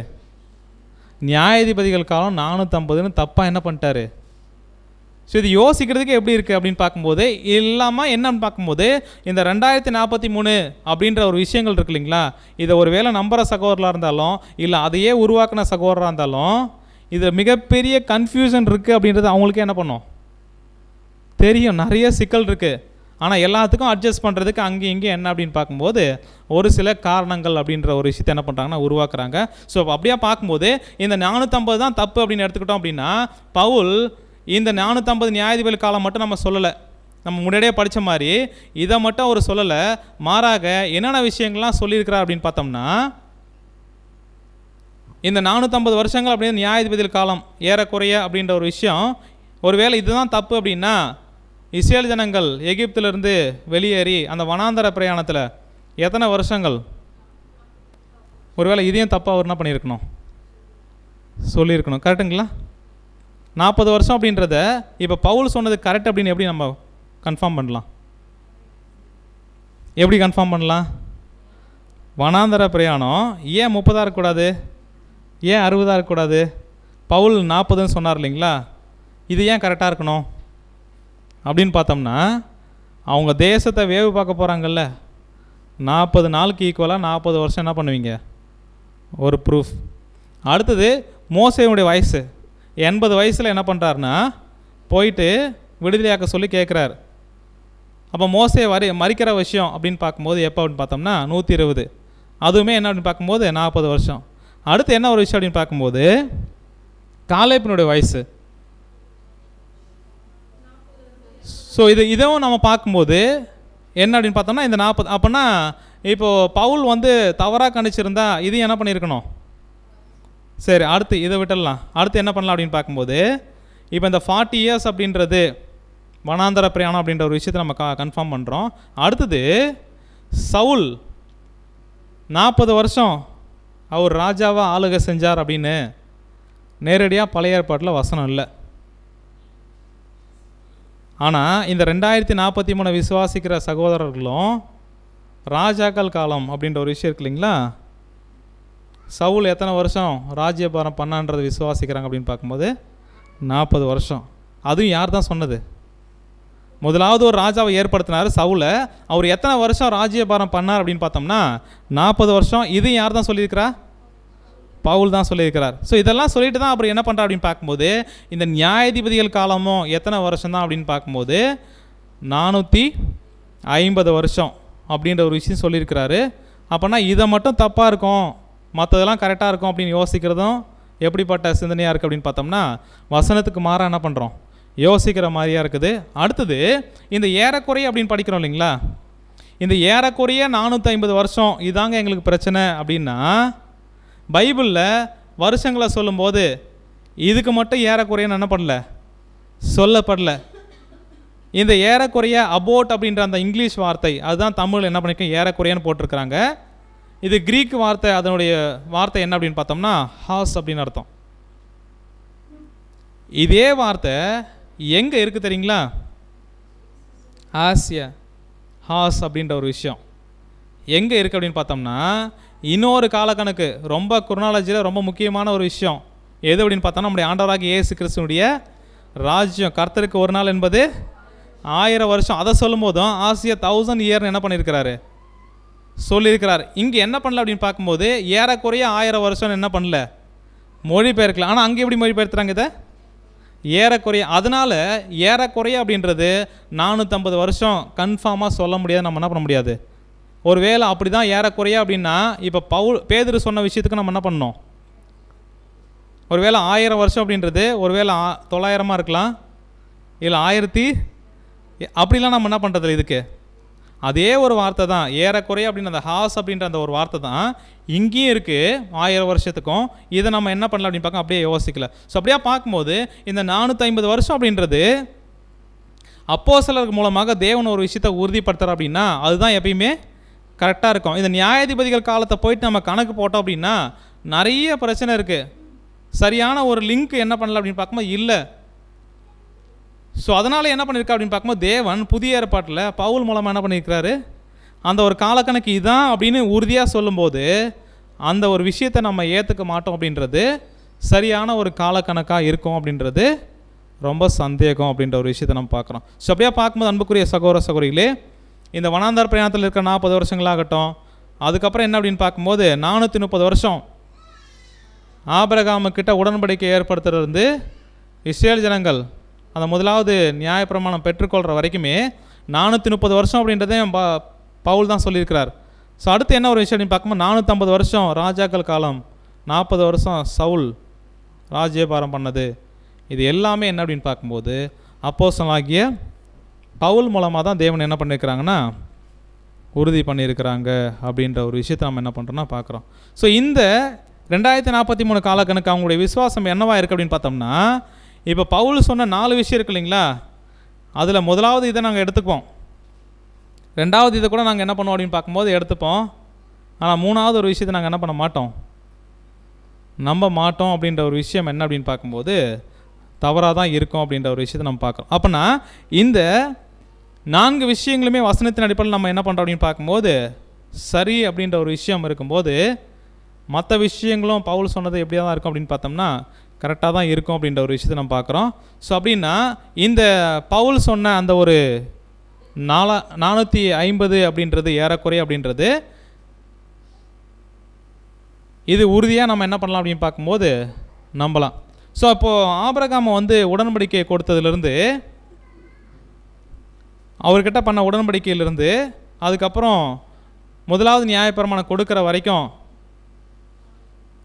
நியாயாதிபதிகள் காலம் 450ன்னு தப்பாக என்ன பண்ணிட்டாரு. ஸோ இது யோசிக்கிறதுக்கு எப்படி இருக்குது அப்படின்னு பார்க்கும்போது இல்லாமல் என்னன்னு பார்க்கும்போது இந்த 2043 அப்படின்ற ஒரு விஷயங்கள் இருக்கு இல்லைங்களா, இதை ஒரு வேளை நம்புகிற சகோதரராக இருந்தாலும் இல்லை அதையே உருவாக்கின சகோதரராக இருந்தாலும் இது மிகப்பெரிய கன்ஃபியூஷன் இருக்குது அப்படின்றது அவங்களுக்கே என்ன பண்ணும் தெரியும். நிறைய சிக்கல் இருக்குது. ஆனால் எல்லாத்துக்கும் அட்ஜஸ்ட் பண்ணுறதுக்கு அங்கே இங்கே என்ன அப்படின்னு பார்க்கும்போது ஒரு சில காரணங்கள் அப்படின்ற ஒரு விஷயத்தை என்ன பண்ணுறாங்கன்னா உருவாக்குறாங்க. ஸோ அப்படியே பார்க்கும்போது இந்த 450 தான் தப்பு அப்படின்னு எடுத்துக்கிட்டோம் அப்படின்னா பவுல் இந்த 450 நியாயாதிபதி காலம் மட்டும் நம்ம சொல்லலை, நம்ம முன்னாடியே படித்த மாதிரி இதை மட்டும் அவர் சொல்லலை. மாறாக என்னென்ன விஷயங்கள்லாம் சொல்லியிருக்கிறார் அப்படின்னு பார்த்தோம்னா இந்த 450 வருஷங்கள் அப்படின்னு நியாயாதிபதி காலம் ஏறக்குறைய அப்படின்ற ஒரு விஷயம் ஒருவேளை இதுதான் தப்பு அப்படின்னா இஸ்ரேல் ஜனங்கள் எகிப்திலிருந்து வெளியேறி அந்த வனாந்தர பிரயாணத்தில் எத்தனை வருஷங்கள், ஒருவேளை இதையும் தப்பாக அவர் என்ன பண்ணியிருக்கணும் சொல்லியிருக்கணும். கரெக்டுங்களா? 40 வருஷம் அப்படின்றத இப்போ பவுல் சொன்னது கரெக்ட் அப்படின்னு எப்படி நம்ம கன்ஃபார்ம் பண்ணலாம்? எப்படி கன்ஃபார்ம் பண்ணலாம்? வனாந்தர பிரயாணம் ஏன் 30 இருக்கக்கூடாது, ஏன் 60 இருக்கக்கூடாது? பவுல் 40ன்னு சொன்னார் இல்லைங்களா, இது ஏன் கரெக்டாக இருக்கணும் அப்படின்னு பார்த்தோம்னா அவங்க தேசத்தை வேவு பார்க்க போகிறாங்கல்ல, 40 நாளுக்கு ஈக்குவலாக 40 வருஷம் என்ன பண்ணுவீங்க ஒரு ப்ரூஃப். அடுத்தது மோசேயுடைய வயசு 80 வயசில் என்ன பண்ணுறாருன்னா போயிட்டு விடுதலையாக்க சொல்லி கேட்குறாரு. அப்போ மோசே மறிக்கிற விஷயம் அப்படின்னு பார்க்கும்போது எப்போ அப்படின்னு பார்த்தோம்னா 120, அதுவுமே என்ன அப்படின்னு பார்க்கும்போது 40 வருஷம். அடுத்து என்ன ஒரு விஷயம் அப்படின்னு பார்க்கும்போது காலேபினுடைய வயசு. ஸோ இதுவும் நம்ம பார்க்கும்போது என்ன அப்படின்னு பார்த்தோம்னா இந்த 40. அப்படின்னா இப்போது பவுல் வந்து தவறாக கணிச்சிருந்தா இது என்ன பண்ணியிருக்கணும். சரி, அடுத்து இதை விட்டுடலாம். அடுத்து என்ன பண்ணலாம் அப்படின்னு பார்க்கும்போது இப்போ இந்த 40 இயர்ஸ் அப்படின்றது வனாந்தர பிரயாணம் அப்படின்ற ஒரு விஷயத்தை நம்ம கன்ஃபார்ம் பண்ணுறோம். அடுத்தது சவுல் 40 வருஷம் அவர் ராஜாவாக ஆளுகை செஞ்சார் அப்படின்னு நேரடியாக பழைய ஏற்பாட்டில் வசனம் இல்லை. ஆனால் இந்த 2043 விசுவாசிக்கிற சகோதரர்களும் ராஜாக்கள் காலம் அப்படின்ற ஒரு விஷயம் இருக்கு இல்லைங்களா, சவுல் எத்தனை வருஷம் ராஜ்யபாரம் பண்ணான்றதை விசுவாசிக்கிறாங்க அப்படின்னு பார்க்கும்போது 40 வருஷம். அதுவும் யார் தான் சொன்னது? முதலாவது ஒரு ராஜாவை ஏற்படுத்தினார் சவுலை. அவர் எத்தனை வருஷம் ராஜ்யபாரம் பண்ணார் அப்படின்னு பார்த்தோம்னா 40 வருஷம். இது யார் தான் சொல்லியிருக்கிறா? பவுல் தான் சொல்லியிருக்கிறார். ஸோ இதெல்லாம் சொல்லிட்டு தான் அப்புறம் என்ன பண்ணுறா அப்படின்னு பார்க்கும்போது இந்த நியாயாதிபதிகள் காலமும் எத்தனை வருஷம் தான் அப்படின்னு பார்க்கும்போது 450 வருஷம் அப்படின்ற ஒரு விஷயம் சொல்லியிருக்கிறாரு. அப்போனா இதை மட்டும் தப்பாக இருக்கும், மற்றதெல்லாம் கரெக்டாக இருக்கும் அப்படின்னு யோசிக்கிறதும் எப்படிப்பட்ட சிந்தனையாக இருக்குது அப்படின்னு பார்த்தோம்னா வசனத்துக்கு மாறாக என்ன பண்ணுறோம் யோசிக்கிற மாதிரியாக இருக்குது. அடுத்தது இந்த ஏறக்குறைய அப்படின்னு படிக்கிறோம் இல்லைங்களா, இந்த ஏறக்குறைய 450 வருஷம் இதாங்க எங்களுக்கு பிரச்சனை அப்படின்னா பைபிளில் வருஷங்களை சொல்லும்போது இதுக்கு மட்டும் ஏறக்குறையன்னு என்ன பண்ணல சொல்லப்படல. இந்த ஏறக்குறைய அபோட் அப்படின்ற அந்த இங்கிலீஷ் வார்த்தை அதுதான் தமிழ் என்ன பண்ணிக்க ஏறக்குறையன்னு போட்டிருக்கிறாங்க. இது கிரீக் வார்த்தை, அதனுடைய வார்த்தை என்ன அப்படின்னு பார்த்தோம்னா ஹாஸ் அப்படின்னு அர்த்தம். இதே வார்த்தை எங்கே இருக்குது தெரியுங்களா? ஆசியா ஹாஸ் அப்படின்ற ஒரு விஷயம் எங்கே இருக்குது அப்படின்னு பார்த்தோம்னா இன்னொரு காலக்கணக்கு ரொம்ப குரோனாலஜியில் ரொம்ப முக்கியமான ஒரு விஷயம் எது அப்படின்னு பார்த்தோம்னா நம்முடைய ஆண்டவராகிய இயேசு கிறிஸ்துனுடைய ராஜ்யம். கர்த்தருக்கு ஒரு நாள் என்பது 1000 வருஷம். அதை சொல்லும் போதும் ஆசியா 1000 இயர்னு என்ன பண்ணியிருக்கிறாரு சொல்லியிருக்கிறார். இங்கே என்ன பண்ணல அப்படின்னு பார்க்கும்போது ஏறக்குறைய 1000 வருஷம் என்ன பண்ணல மொழிபெயர்க்கலாம். ஆனால் அங்கே எப்படி மொழிபெயர்த்துறாங்க இதை ஏறக்குறைய. அதனால் ஏறக்குறைய அப்படின்றது 450 வருஷம் கன்ஃபார்மாக சொல்ல முடியாது. நம்ம என்ன பண்ண முடியாது. ஒருவேளை அப்படி தான் ஏறக்குறைய அப்படின்னா இப்போ பேதுரு சொன்ன விஷயத்துக்கு நம்ம என்ன பண்ணோம், ஒருவேளை 1000 வருஷம் அப்படின்றது ஒருவேளை 900 இருக்கலாம், இல்லை 1000 அப்படிலாம் நம்ம என்ன பண்ணுறது. இதுக்கு அதே ஒரு வார்த்தை தான் ஏறக்குறைய அப்படின்னு அந்த ஹாஸ் அப்படின்ற அந்த ஒரு வார்த்தை தான் இங்கேயும் இருக்குது 1000 வருஷத்துக்கும். இதை நம்ம என்ன பண்ணலாம் அப்படின்னு பார்க்க அப்படியே யோசிக்கல. ஸோ அப்படியே பார்க்கும்போது இந்த 450 வருஷம் அப்படின்றது அப்போஸ்தலர்கள் மூலமாக தேவன் ஒரு விஷயத்தை உறுதிப்படுத்துகிறார் அப்படின்னா அதுதான் எப்பயுமே கரெக்டாக இருக்கும். இந்த நியாயாதிபதிகள் காலத்தை போயிட்டு நம்ம கணக்கு போட்டோம் அப்படின்னா நிறைய பிரச்சனை இருக்குது. சரியான ஒரு லிங்க் என்ன பண்ணல அப்படின்னு பார்க்கும்போது இல்லை. ஸோ அதனால் என்ன பண்ணியிருக்கா அப்படின்னு பார்க்கும்போது தேவன் புதிய ஏற்பாட்டில் பவுல் மூலமாக என்ன பண்ணியிருக்கிறாரு அந்த ஒரு காலக்கணக்கு இதான் அப்படின்னு உறுதியாக சொல்லும்போது அந்த ஒரு விஷயத்தை நம்ம ஏற்றுக்க மாட்டோம் அப்படின்றது சரியான ஒரு காலக்கணக்காக இருக்கும் அப்படின்றது ரொம்ப சந்தேகம் அப்படின்ற ஒரு விஷயத்தை நம்ம பார்க்குறோம். ஸோ அப்படியே பார்க்கும்போது அன்புக்குரிய சகோதர சகோதரிகளே, இந்த வனாந்தர பிரயாணத்தில் இருக்கிற 40 வருஷங்களாகட்டும், அதுக்கப்புறம் என்ன அப்படின்னு பார்க்கும்போது 430 வருஷம் ஆபிரகாமுக்கிட்ட உடன்படிக்கை ஏற்படுத்துறது இஸ்ரேல் ஜனங்கள் அந்த முதலாவது நியாயப்பிரமாணம் பெற்றுக்கொள்கிற வரைக்குமே 430 வருஷம் அப்படின்றதே பவுல் தான் சொல்லியிருக்கிறார். ஸோ அடுத்து என்ன ஒரு விஷயம் அப்படின்னு பார்க்கும்போது 450 வருஷம் ராஜாக்கள் காலம், 40 வருஷம் சவுல் ராஜ்யபாரம் பண்ணது. இது எல்லாமே என்ன அப்படின்னு பார்க்கும்போது அப்போஸ்தலனாகிய பவுல் மூலமாக தான் தேவன் என்ன பண்ணியிருக்கிறாங்கன்னா உறுதி பண்ணியிருக்கிறாங்க அப்படின்ற ஒரு விஷயத்தை நம்ம என்ன பண்ணுறோன்னா பார்க்குறோம். ஸோ இந்த 2043 காலக்கணக்கு அவங்களுடைய விசுவாசம் என்னவா இருக்குது அப்படின்னு பார்த்தோம்னா, இப்போ பவுல் சொன்ன 4 விஷயம் இருக்கு இல்லைங்களா, அதில் முதலாவது இதை நாங்கள் எடுத்துக்குவோம், ரெண்டாவது இதை கூட நாங்கள் என்ன பண்ணுவோம் அப்படின்னு பார்க்கும்போது எடுத்துப்போம். ஆனால் மூணாவது ஒரு விஷயத்தை நாங்கள் என்ன பண்ண மாட்டோம், நம்ப மாட்டோம் அப்படின்ற ஒரு விஷயம் என்ன அப்படின்னு பார்க்கும்போது தவறாக தான் இருக்கும் அப்படின்ற ஒரு விஷயத்தை நம்ம பார்க்குறோம். அப்போனா இந்த 4 விஷயங்களுமே வசனத்தின் அடிப்படையில் நம்ம என்ன பண்ணுறோம் அப்படின்னு பார்க்கும்போது சரி அப்படின்ற ஒரு விஷயம் இருக்கும்போது மற்ற விஷயங்களும் பவுல் சொன்னது எப்படியா தான் இருக்கும் அப்படின்னு பார்த்தோம்னா கரெக்டாக தான் இருக்கும் அப்படின்ற ஒரு விஷயத்தை நம்ம பார்க்குறோம். ஸோ அப்படின்னா இந்த பவுல் சொன்ன அந்த ஒரு 450 அப்படின்றது ஏறக்குறைய அப்படின்றது இது உறுதியாக நம்ம என்ன பண்ணலாம் அப்படின்னு பார்க்கும்போது நம்பலாம். ஸோ அப்போது ஆபிரகாம் வந்து உடன்படிக்கை கொடுத்ததுலேருந்து, அவர்கிட்ட பண்ண உடன்படிக்கையிலிருந்து, அதுக்கப்புறம் முதலாவது நியாயப்பிரமாணம் கொடுக்குற வரைக்கும்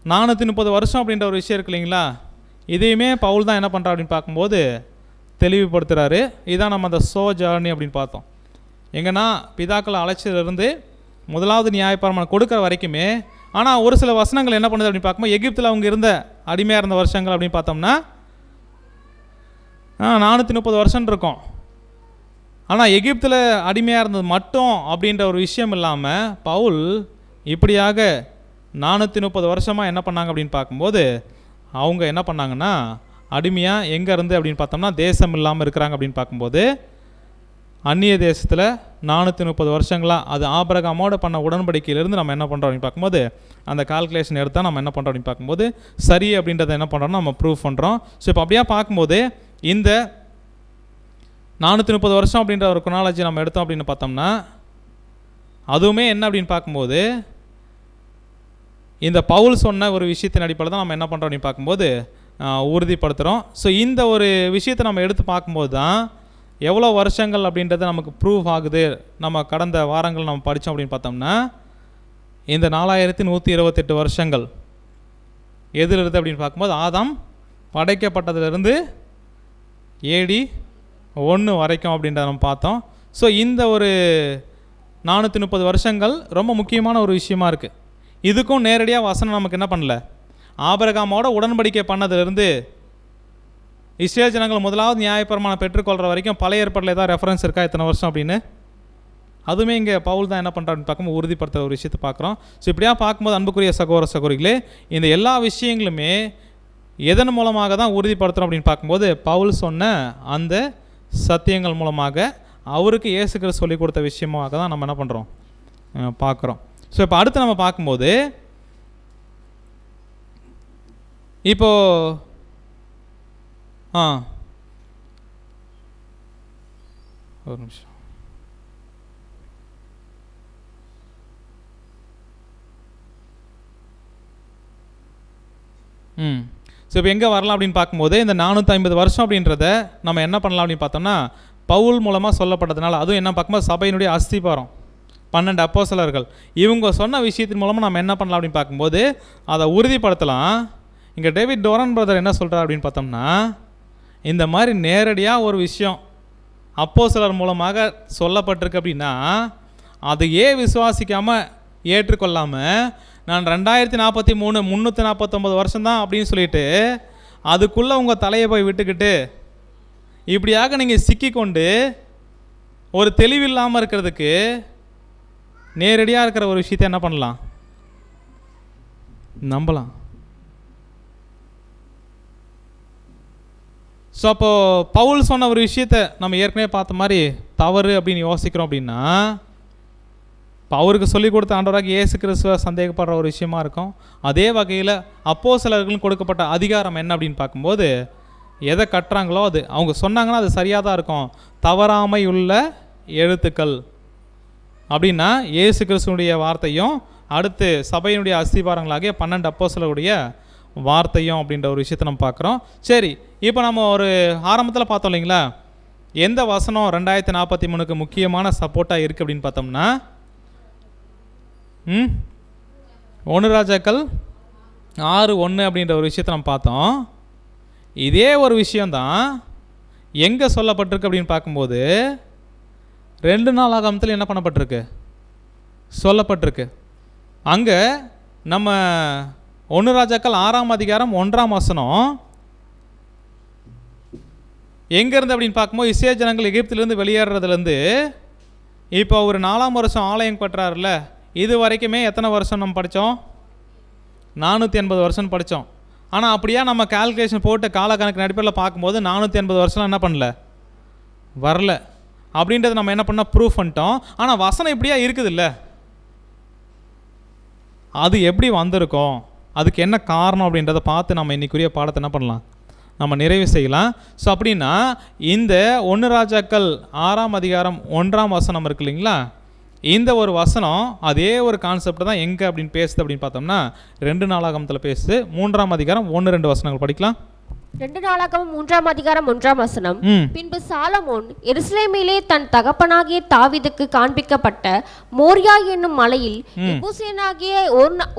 430 வருஷம் அப்படின்ற ஒரு விஷயம் இருக்கு இல்லைங்களா, இதையுமே பவுல் தான் என்ன பண்ணுறா அப்படின்னு பார்க்கும்போது தெளிவுபடுத்துகிறாரு. இதான் நம்ம அந்த சோ ஜர்னி அப்படின்னு பார்த்தோம். எங்கன்னா பிதாக்களை அழைச்சதுலேருந்து முதலாவது நியாயப்பிரமாணம் கொடுக்குற வரைக்குமே. ஆனால் ஒரு சில வசனங்கள் என்ன பண்ணுது அப்படின்னு பார்க்கும்போது எகிப்தில் அவங்க இருந்த அடிமையாக இருந்த வருஷங்கள் அப்படின்னு பார்த்தோம்னா 430 வருஷம் இருக்கும். ஆனால் எகிப்தில் அடிமையாக இருந்தது மட்டும் அப்படின்ற ஒரு விஷயம் இல்லாமல் பவுல் இப்படியாக 430 வருஷமாக என்ன பண்ணாங்க அப்படின்னு பார்க்கும்போது அவங்க என்ன பண்ணாங்கன்னா அடிமையாக எங்கே இருந்து அப்படின்னு பார்த்தோம்னா தேசம் இல்லாமல் இருக்கிறாங்க அப்படின்னு பார்க்கும்போது அந்நிய தேசத்தில் 430 வருஷங்களாக அது ஆபிரகாமோட பண்ண உடன்படிக்கையிலேருந்து நம்ம என்ன பண்ணுறோம் அப்படின்னு பார்க்கும்போது அந்த கால்குலேஷன் எடுத்தால் நம்ம என்ன பண்ணுறோம் அப்படின்னு பார்க்கும்போது சரி அப்படின்றத என்ன பண்ணுறோம்னா நம்ம ப்ரூவ் பண்ணுறோம். ஸோ இப்போ அப்படியே பார்க்கும்போது இந்த 430 வருஷம் அப்படின்ற ஒரு குரோனாலஜி நம்ம எடுத்தோம் அப்படின்னு பார்த்தோம்னா அதுவுமே என்ன அப்படின்னு பார்க்கும்போது இந்த பவுல் சொன்ன ஒரு விஷயத்தின் அடிப்படையில் தான் நம்ம என்ன பண்ணுறோம் அப்படின்னு பார்க்கும்போது உறுதிப்படுத்துகிறோம். ஸோ இந்த ஒரு விஷயத்தை நம்ம எடுத்து பார்க்கும்போது தான் எவ்வளோ வருஷங்கள் அப்படின்றது நமக்கு ப்ரூவ் ஆகுது. நம்ம கடந்த வாரங்கள் நம்ம படித்தோம் அப்படின்னு பார்த்தோம்னா இந்த 4128 வருஷங்கள் எதில் இருக்குது அப்படின்னு பார்க்கும்போது ஆதாம் படைக்கப்பட்டதுலேருந்து AD 1 வரைக்கும் அப்படின்றத நம்ம பார்த்தோம். ஸோ இந்த ஒரு 430 வருஷங்கள் ரொம்ப முக்கியமான ஒரு விஷயமா இருக்குது. இதுக்கும் நேரடியாக வசனம் நமக்கு என்ன பண்ணல, ஆபிரகாமோட உடன்படிக்கை பண்ணதுலேருந்து இஸ்ரேல் ஜனங்கள் முதலாவது நியாயப்பிரமாணம் பெற்றுக்கொள்கிற வரைக்கும் பழைய ஏற்பாட்டில் ஏதாவது ரெஃபரன்ஸ் இருக்கா இத்தனை வருஷம் அப்படின்னு, அதுவுமே இங்கே பவுல் தான் என்ன பண்ணுறான்னு பார்க்கும்போது உறுதிப்படுத்துகிற ஒரு விஷயத்தை பார்க்குறோம். ஸோ இப்படியா பார்க்கும்போது அன்புக்குரிய சகோதர சகோதரிகளே, இந்த எல்லா விஷயங்களுமே எதன் மூலமாக தான் உறுதிப்படுத்துகிறோம் அப்படின்னு பார்க்கும்போது பவுல் சொன்ன அந்த சத்தியங்கள் மூலமாக அவருக்கு இயேசு கிறிஸ்து சொல்லிக் கொடுத்த விஷயமாக தான் நம்ம என்ன பண்ணுறோம் பார்க்குறோம். ஸோ இப்போ அடுத்து நம்ம பார்க்கும்போது இப்போது ஒரு நிமிஷம். ஸோ இப்போ எங்கே வரலாம் அப்படின்னு பார்க்கும்போது இந்த 450 வருஷம் அப்படின்றத நம்ம என்ன பண்ணலாம் அப்படின்னு பார்த்தோம்னா பவுல் மூலமாக சொல்லப்பட்டதுனால, அதுவும் என்ன பார்க்கும்போது சபையினுடைய அஸ்திபாரம் 12 அப்போஸ்தலர்கள் இவங்க சொன்ன விஷயத்தின் மூலமாக நம்ம என்ன பண்ணலாம் அப்படின்னு பார்க்கும்போது அதை உறுதிப்படுத்தலாம். இங்கே டேவிட் டோரன் பிரதர் என்ன சொல்கிறார் அப்படின்னு பார்த்தோம்னா இந்த மாதிரி நேரடியாக ஒரு விஷயம் அப்போஸ்தலர் மூலமாக சொல்லப்பட்டிருக்கு அப்படின்னா அது விசுவாசிக்காமல் ஏற்றுக்கொள்ளாமல் நான் 2043 349 வருஷம்தான் அப்படின்னு சொல்லிட்டு அதுக்குள்ளே உங்கள் தலையை போய் விட்டுக்கிட்டு இப்படியாக நீங்கள் சிக்கிக்கொண்டு ஒரு தெளிவில்லாமல் இருக்கிறதுக்கு நேரடியாக இருக்கிற ஒரு விஷயத்தை என்ன பண்ணலாம், நம்பலாம். ஸோ அப்போது பவுல் சொன்ன ஒரு விஷயத்தை நம்ம ஏற்கனவே பார்த்த மாதிரி தவறு அப்படின்னு யோசிக்கிறோம் அப்படின்னா இப்போ அவருக்கு சொல்லிக் கொடுத்த ஆண்டவராக இயேசு கிறிஸ்துவ சந்தேகப்படுற ஒரு விஷயமா இருக்கும். அதே வகையில் அப்போஸ்தலர்களுக்கு கொடுக்கப்பட்ட அதிகாரம் என்ன அப்படின்னு பார்க்கும்போது, எதை கட்டுறாங்களோ அது அவங்க சொன்னாங்கன்னா அது சரியாக தான் இருக்கும். தவறாமை உள்ள எழுத்துக்கள் அப்படின்னா இயேசு கிறிஸ்துவனுடைய வார்த்தையும் அடுத்து சபையினுடைய அஸ்திபாரங்களாகிய 12 அப்போஸ்தலருடைய வார்த்தையும் அப்படின்ற ஒரு விஷயத்தை நம்ம பார்க்குறோம். சரி, இப்போ நம்ம ஒரு ஆரம்பத்தில் பார்த்தோம் இல்லைங்களா, எந்த வசனம் 2043க்கு முக்கியமான சப்போர்ட்டாக இருக்குது அப்படின்னு பார்த்தோம்னா 1 ராஜாக்கள் 6:1 அப்படின்ற ஒரு விஷயத்தை நம்ம பார்த்தோம். இதே ஒரு விஷயந்தான் எங்கே சொல்லப்பட்டிருக்கு அப்படின்னு பார்க்கும்போது 2 நாளாகமத்தில் என்ன பண்ணப்பட்டிருக்கு, சொல்லப்பட்டிருக்கு. அங்கே நம்ம 1 ராஜாக்கள் 6ஆம் அதிகாரம் 1ஆம் வசனம் எங்கேருந்து அப்படின்னு பார்க்கும்போது, இஸ்ரேல் ஜனங்கள் எகிப்திலிருந்து வெளியேறதுலேருந்து இப்போ ஒரு 4ஆம் வருஷம் ஆலயம் கட்டுறாருல, இது வரைக்குமே எத்தனை வருஷம் நம்ம படித்தோம்? 480 வருஷம் படித்தோம். ஆனால் அப்படியே நம்ம கால்குலேஷன் போட்டு காலக்கணக்கு அடிப்படையில் பார்க்கும்போது 480 வருஷம்லாம் என்ன பண்ணல, வரல அப்படின்றத நம்ம என்ன பண்ணால் ப்ரூஃப் பண்ணிட்டோம். ஆனால் வசனம் இப்படியா இருக்குது இல்லை, அது எப்படி வந்திருக்கும், அதுக்கு என்ன காரணம் அப்படின்றத பார்த்து நம்ம இன்றைக்குரிய பாடத்தை என்ன பண்ணலாம், நம்ம நிறைவு செய்யலாம். ஸோ அப்படின்னா இந்த 1 ராஜாக்கள் 6ஆம் அதிகாரம் 1ஆம் வசனம் இருக்கு இல்லைங்களா, இந்த ஒரு வசனம் அதே ஒரு கான்செப்ட் தான் எங்கே அப்படின்னு பேசுது அப்படின்னு பார்த்தோம்னா 2 நாளாகமத்தில் பேசுது. 3ஆம் அதிகாரம் 1-2 வசனங்கள் படிக்கலாம். 2 நாளாகமம் 3ஆம் அதிகாரம் 1ஆம் வசனம். பின்பு சாலமோன் எருசலேமிலே தன் தகப்பனாகிய தாவீதுக்கு காண்பிக்கப்பட்ட மோரியா என்னும் மலையில் எபூசியனாகிய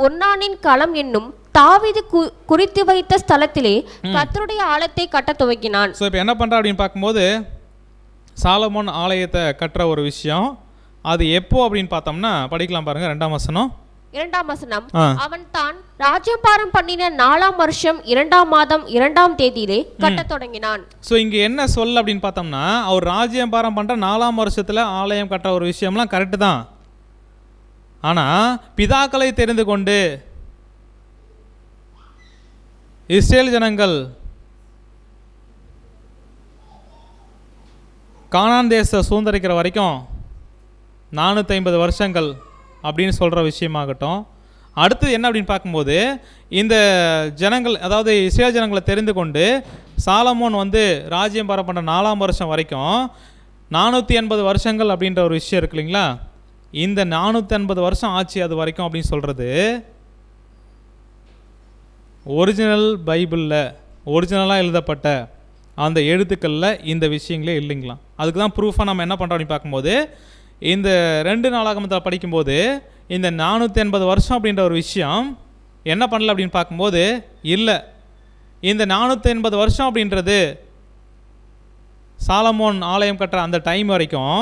ஒர்னானின் களம் என்னும் தாவீது குறித்து வைத்த ஸ்தலத்திலே கர்த்தருடைய ஆலயத்தை கட்ட துவங்கினான். ஸோ இப்போ என்ன பண்ணுறா அப்படின்னு பார்க்கும்போது சாலமோன் ஆலயத்தை கட்டுற ஒரு விஷயம், அது எப்போ அப்படின்னு பார்த்தோம்னா படிக்கலாம் பாருங்க. 2ஆம் வசனம். 2ஆம் வசனம். அவன் தான் ராஜ்யபாரம் பண்ணின 4ஆம் வருஷம் 2ஆம் மாதம் 2ஆம் தேதியிலே கட்ட தொடங்கினான். ஸோ இங்கே என்ன சொல் அப்படின்னு பார்த்தோம்னா, அவர் ராஜ்யபாரம் பண்ணுற 4ஆம் வருஷத்தில் ஆலயம் கட்டுற ஒரு விஷயம்லாம் கரெக்டு தான். ஆனால் பிதாக்களை தெரிந்து கொண்டு இஸ்ரேல் ஜனங்கள் கானான் தேச சுதந்திரிக்கிற வரைக்கும் 450 வருஷங்கள் அப்படின்னு சொல்கிற விஷயமாகட்டும். அடுத்து என்ன அப்படின்னு பார்க்கும்போது, இந்த ஜனங்கள் அதாவது இஸ்ரேல் ஜனங்களை தெரிந்து கொண்டு சாலமோன் ராஜ்யம் பண்ண 4ஆம் வருஷம் வரைக்கும் 480 வருஷங்கள் அப்படின்ற ஒரு விஷயம் இருக்கு இல்லைங்களா, இந்த 480 வருஷம் ஆச்சு அது வரைக்கும் அப்படின்னு சொல்கிறது ஒரிஜினல் பைபிளில் ஒரிஜினலாக எழுதப்பட்ட அந்த எழுத்துக்களில் இந்த விஷயங்களே இல்லைங்களா. அதுக்கு தான் ப்ரூஃபாக நம்ம என்ன பண்ணுறோம் அப்படின்னு பார்க்கும்போது, இந்த 2 நாளாகமத்தில் படிக்கும்போது இந்த 480 வருஷம் அப்படின்ற ஒரு விஷயம் என்ன பண்ணல அப்படின்னு பார்க்கும்போது, இல்லை இந்த 480 வருஷம் அப்படின்றது சாலமோன் ஆலயம் கட்டுற அந்த டைம் வரைக்கும்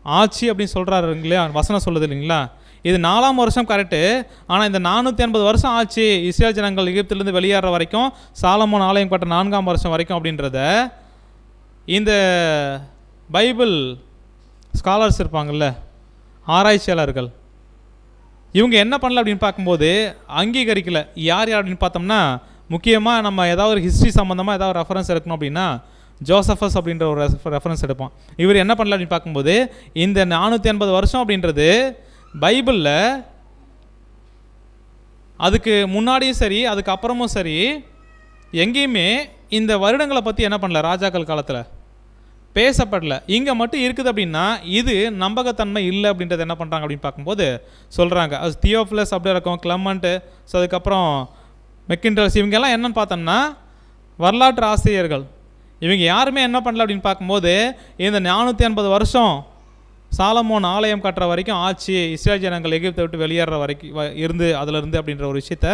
ஆச்சு அப்படின்னு சொல்கிறாரு இல்லையா, வசனம் சொல்லுது இல்லைங்களா. இது 4ஆம் வருஷம் கரெக்டு. ஆனால் இந்த 480 வருஷம் ஆச்சு இஸ்ரேல் ஜனங்கள் எகிப்திலிருந்து வெளியேற வரைக்கும், சாலமோன் ஆலயம் கட்ட 4ஆம் வருஷம் வரைக்கும் அப்படின்றத இந்த பைபிள் ஸ்காலர்ஸ் இருப்பாங்கள்ல, ஆராய்ச்சியாளர்கள், இவங்க என்ன பண்ணல அப்படின்னு பார்க்கும்போது அங்கீகரிக்கலை. யார் யார் அப்படின்னு பார்த்தோம்னா, முக்கியமாக நம்ம ஏதாவது ஒரு ஹிஸ்ட்ரி சம்மந்தமாக ஏதாவது ரெஃபரன்ஸ் எடுக்கணும் அப்படின்னா ஜோசஃபஸ் அப்படின்ற ஒரு ரெஃபரன்ஸ் எடுப்போம். இவர் என்ன பண்ணல அப்படின்னு பார்க்கும்போது, இந்த 480 வருஷம் அப்படின்றது பைபிளில் அதுக்கு முன்னாடியும் சரி அதுக்கு அப்புறமும் சரி எங்கேயுமே இந்த வருடங்களை பற்றி என்ன பண்ணல, ராஜாக்கள் காலத்தில் பேசப்படல. இங்கே மட்டும் இருக்குது அப்படின்னா இது நம்பகத்தன்மை இல்லை அப்படின்றது என்ன பண்ணுறாங்க அப்படின்னு பார்க்கும்போது சொல்கிறாங்க. அது தியோஃபிலஸ் அப்படி இருக்கும், கிளமண்ட்டு, ஸோ அதுக்கப்புறம் மெக்கிண்டல்ஸ், இவங்கெல்லாம் என்னன்னு பார்த்தோம்னா வரலாற்று ஆசிரியர்கள். இவங்க யாருமே என்ன பண்ணல அப்படின்னு பார்க்கும்போது இந்த 480 வருஷம் சாலமோன் ஆலயம் கட்டுற வரைக்கும் ஆச்சு, இஸ்ரேல் ஜனங்கள் எகிப்தை விட்டு வெளியேற வரைக்கும் இருந்து அதிலிருந்து அப்படின்ற ஒரு விஷயத்த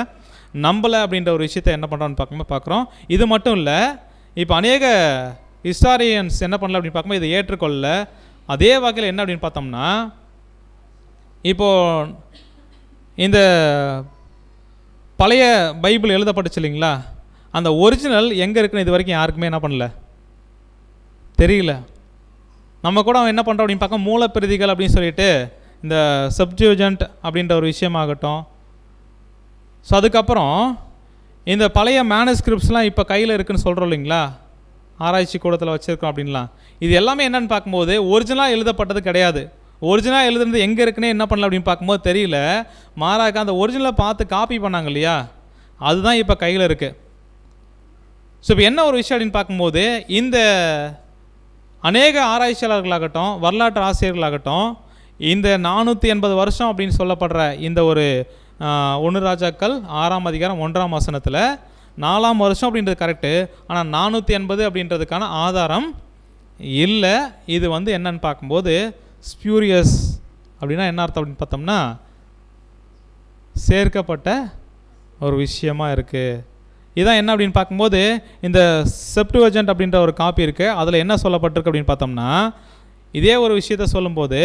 நம்பலை அப்படின்ற ஒரு விஷயத்த என்ன பண்ணுறோன்னு பார்க்குறோம். இது மட்டும் இல்லை, இப்போ அநேக ஹிஸ்டாரியன்ஸ் என்ன பண்ணல அப்படின்னு பார்க்கும்போது இதை ஏற்றுக்கொள்ள. அதே வகையில் என்ன அப்படின்னு பார்த்தோம்னா, இப்போது இந்த பழைய பைபிள் எழுதப்பட்டுச்சு இல்லைங்களா, அந்த ஒரிஜினல் எங்கே இருக்குன்னு இது வரைக்கும் யாருக்குமே என்ன பண்ணல, தெரியல. நம்ம கூட அவன் என்ன பண்ணுறோம் அப்படின்னு பார்க்க மூலப்பிரதிகள் அப்படின்னு சொல்லிட்டு இந்த சப்ஜூஜன்ட் அப்படின்ற ஒரு விஷயமாகட்டும். ஸோ அதுக்கப்புறம் இந்த பழைய மேனுஸ்கிரிப்ட்ஸ்லாம் இப்போ கையில் இருக்குதுன்னு சொல்கிறோம் இல்லைங்களா, ஆராய்ச்சி கூடத்தில் வச்சுருக்கோம் அப்படின்லாம். இது எல்லாமே என்னென்னு பார்க்கும்போது ஒரிஜினலாக எழுதப்பட்டது கிடையாது. ஒரிஜினலாக எழுதுனது எங்கே இருக்குன்னே என்ன பண்ணல அப்படின்னு பார்க்கும்போது தெரியல. மாறாக அந்த ஒரிஜினலை பார்த்து காப்பி பண்ணாங்க இல்லையா, அதுதான் இப்போ கையில் இருக்குது. ஸோ இப்போ என்ன ஒரு விஷயம் அப்படின்னு பார்க்கும்போது, இந்த அநேக ஆராய்ச்சியாளர்களாகட்டும் வரலாற்று ஆசிரியர்களாகட்டும் இந்த 480 வருஷம் அப்படின்னு சொல்லப்படுற இந்த ஒரு 1 ராஜாக்கள் 6ஆம் அதிகாரம் 1ஆம் வசனத்தில் 4ஆம் வருஷம் அப்படின்றது கரெக்டு. ஆனால் 480 அப்படின்றதுக்கான ஆதாரம் இல்லை. இது வந்து என்னன்னு பார்க்கும்போது ஸ்பியூரியஸ் அப்படின்னா என்ன அர்த்தம் அப்படின்னு பார்த்தோம்னா சேர்க்கப்பட்ட ஒரு விஷயமா இருக்குது. இதான் என்ன அப்படின்னு பார்க்கும்போது இந்த செப்டுவஜென்ட் அப்படின்ற ஒரு காப்பி இருக்குது. அதில் என்ன சொல்லப்பட்டிருக்கு அப்படின்னு பார்த்தோம்னா இதே ஒரு விஷயத்த சொல்லும்போது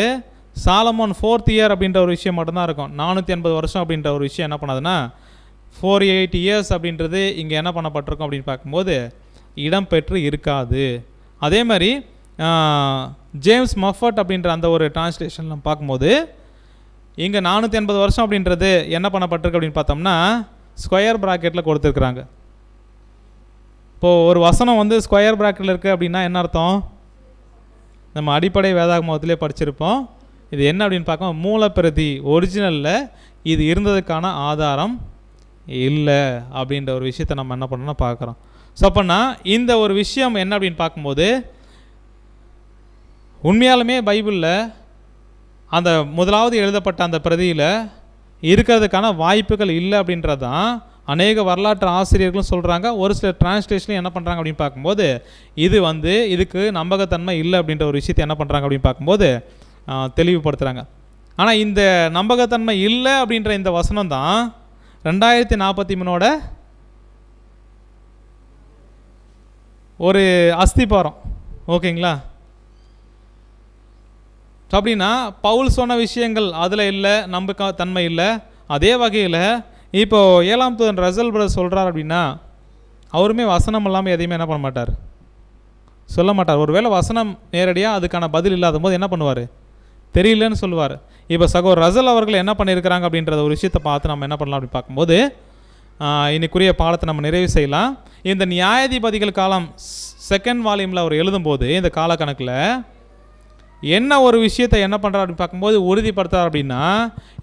சாலமோன் 4th இயர் அப்படின்ற ஒரு விஷயம் மட்டும்தான் இருக்கும். 480 வருஷம் அப்படின்ற ஒரு விஷயம் என்ன பண்ணாதுன்னா 480 இயர்ஸ் அப்படின்றது இங்கே என்ன பண்ணப்பட்டிருக்கும் அப்படின்னு பார்க்கும்போது இடம் பெற்று இருக்காது. அதே மாதிரி ஜேம்ஸ் மஃபர்ட் அப்படின்ற அந்த ஒரு டிரான்ஸ்லேஷனில் பார்க்கும்போது இங்கே 480 வருஷம் அப்படின்றது என்ன பண்ணப்பட்டிருக்கு அப்படின்னு பார்த்தோம்னா ஸ்கொயர் ப்ராக்கெட்டில் கொடுத்துருக்குறாங்க. இப்போது ஒரு வசனம் வந்து ஸ்கொயர் ப்ராக்கெட்டில் இருக்குது அப்படின்னா என்ன அர்த்தம்? நம்ம அடிப்படை வேதாகமத்திலே படிச்சிருப்போம். இது என்ன அப்படின்னு பார்க்க மூலப்பிரதி ஒரிஜினலில் இது இருந்ததுக்கான ஆதாரம் இல்லை அப்படின்ற ஒரு விஷயத்தை நம்ம என்ன பண்ணோம்னா பார்க்குறோம். ஸோ அப்போனா இந்த ஒரு விஷயம் என்ன அப்படின்னு பார்க்கும்போது உண்மையாலுமே பைபிளில் அந்த முதலாவது எழுதப்பட்ட அந்த பிரதியில் இருக்கிறதுக்கான வாய்ப்புகள் இல்லை அப்படின்றது தான் அநேக வரலாற்று ஆசிரியர்களும் சொல்கிறாங்க. ஒரு சில டிரான்ஸ்லேஷன்லையும் என்ன பண்ணுறாங்க அப்படின்னு பார்க்கும்போது இது வந்து இதுக்கு நம்பகத்தன்மை இல்லை அப்படின்ற ஒரு விஷயத்தை என்ன பண்ணுறாங்க அப்படின்னு பார்க்கும்போது தெளிவுபடுத்துகிறாங்க. ஆனால் இந்த நம்பகத்தன்மை இல்லை அப்படின்ற இந்த வசனம் தான் 2043 ஒரு அஸ்திபாரம். ஓகேங்களா? அப்படின்னா பவுல் சொன்ன விஷயங்கள் அதில் இல்லை, நம்பகத்தன்மை இல்லை. அதே வகையில் இப்போது 7ஆம் தூதன் ரசல் பிரதர் சொல்கிறார் அப்படின்னா அவருமே வசனம் இல்லாமல் எதையுமே என்ன பண்ண மாட்டார், சொல்ல மாட்டார். ஒருவேளை வசனம் நேரடியாக அதுக்கான பதில் இல்லாத போது என்ன பண்ணுவார், தெரியலன்னு சொல்லுவார். இப்போ சகோதரர் ரசல் அவர்கள் என்ன பண்ணியிருக்கிறாங்க அப்படின்றத ஒரு விஷயத்தை பார்த்து நம்ம என்ன பண்ணலாம் அப்படின்னு பார்க்கும்போது இன்னைக்குரிய பாடத்தை நம்ம நிறைவு செய்யலாம். இந்த நியாயாதிபதிகள் காலம் 2nd வால்யூமில் அவர் எழுதும்போது இந்த காலக்கணக்கில் என்ன ஒரு விஷயத்தை என்ன பண்ணுறார் அப்படின்னு பார்க்கும்போது உறுதிப்படுத்துறார் அப்படின்னா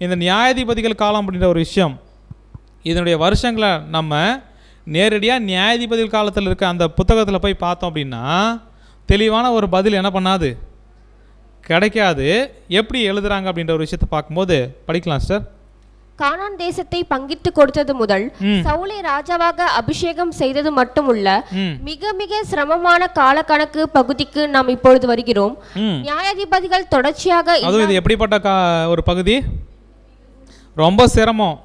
இந்த நியாயாதிபதிகள் காலம் அப்படின்ற ஒரு விஷயம் இதனுடைய வருஷங்களை நம்ம நேரடியாக நியாயாதிபதிகள் காலத்தில் இருக்க அந்த புத்தகத்தில் போய் பார்த்தோம் அப்படின்னா தெளிவான ஒரு பதில் என்ன பண்ணாது, கிடைக்காது. எப்படி எழுதுறாங்க அப்படின்ற ஒரு விஷயத்தை பார்க்கும்போது படிக்கலாம் சார். கானான் தேசத்தை பங்கிட்டு கொடுத்தது முதல் சவுலை ராஜாவாக அபிஷேகம் செய்தது மட்டுமுள்ள மிக மிக சிரமமான கால கணக்கு பகுதிக்கு நாம் இப்பொழுது வருகிறோம். நியாயாதிபதிகள் தொடர்ச்சியாக இது எப்படிப்பட்ட ஒரு பகுதி? ரொம்ப சிரமம்.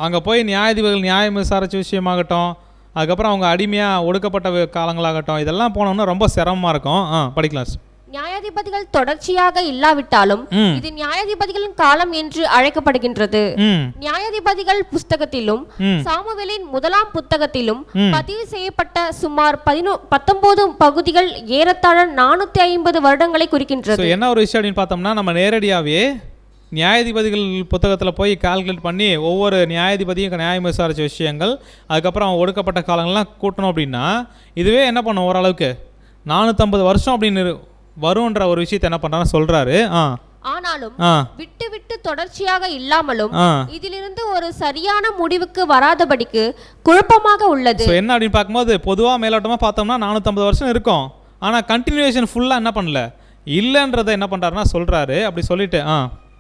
அங்கே போய் நியாயாதிபதிகள் நியாயம் விசாரிச்ச விஷயமாகட்டும், அதுக்கப்புறம் அவங்க அடிமையாக ஒடுக்கப்பட்ட காலங்களாகட்டும், இதெல்லாம் போனோம்னா ரொம்ப சிரமமாக இருக்கும். படிக்கலாம் சார். நியாயாதிபதிகள் தொடர்ச்சியாக இல்லாவிட்டாலும் இது நியாயாதிபதிகளின் காலம் என்று அழைக்கப்படுகின்றது. நியாயாதிபதிகள் புஸ்தகத்திலும் சாமுவேலின் 1ஆம் புத்தகத்திலும் பதிவு செய்யப்பட்ட சுமார் 19 பகுதிகள் ஏறத்தாழ 450 வருடங்களை குறிக்கின்றது. என்ன ஒரு விஷயம் அப்படின்னு பார்த்தோம்னா நம்ம நேரடியாகவே நியாயாதிபதிகள் புத்தகத்தில் போய் கால்குலேட் பண்ணி ஒவ்வொரு நியாயாதிபதியும் நியாயம் விசாரித்த விஷயங்கள் அதுக்கப்புறம் ஒடுக்கப்பட்ட காலங்கள்லாம் கூட்டணும் அப்படின்னா இதுவே என்ன பண்ணும், ஓரளவுக்கு 450 வருஷம் அப்படின்னு வரும்ன்ற ஒரு விஷயத்தை என்ன பண்றான்னு சொல்றாரு. ஆனாலும் விட்டு விட்டு தொடர்ச்சியாக இல்லாமலும் இதிலிருந்து ஒரு சரியான முடிவுக்கு வராதபடிக்கு குழப்பமாக உள்ளது. என்ன அப்படின்னு பார்க்கும்போது பொதுவாக மேலோட்டமாக பார்த்தோம்னா 450 வருஷம் இருக்கும். ஆனால் கண்டினியூவேஷன் ஃபுல்லாக என்ன பண்ணல, இல்லைன்றதை என்ன பண்ணுறாருன்னா சொல்கிறாரு. அப்படி சொல்லிட்டு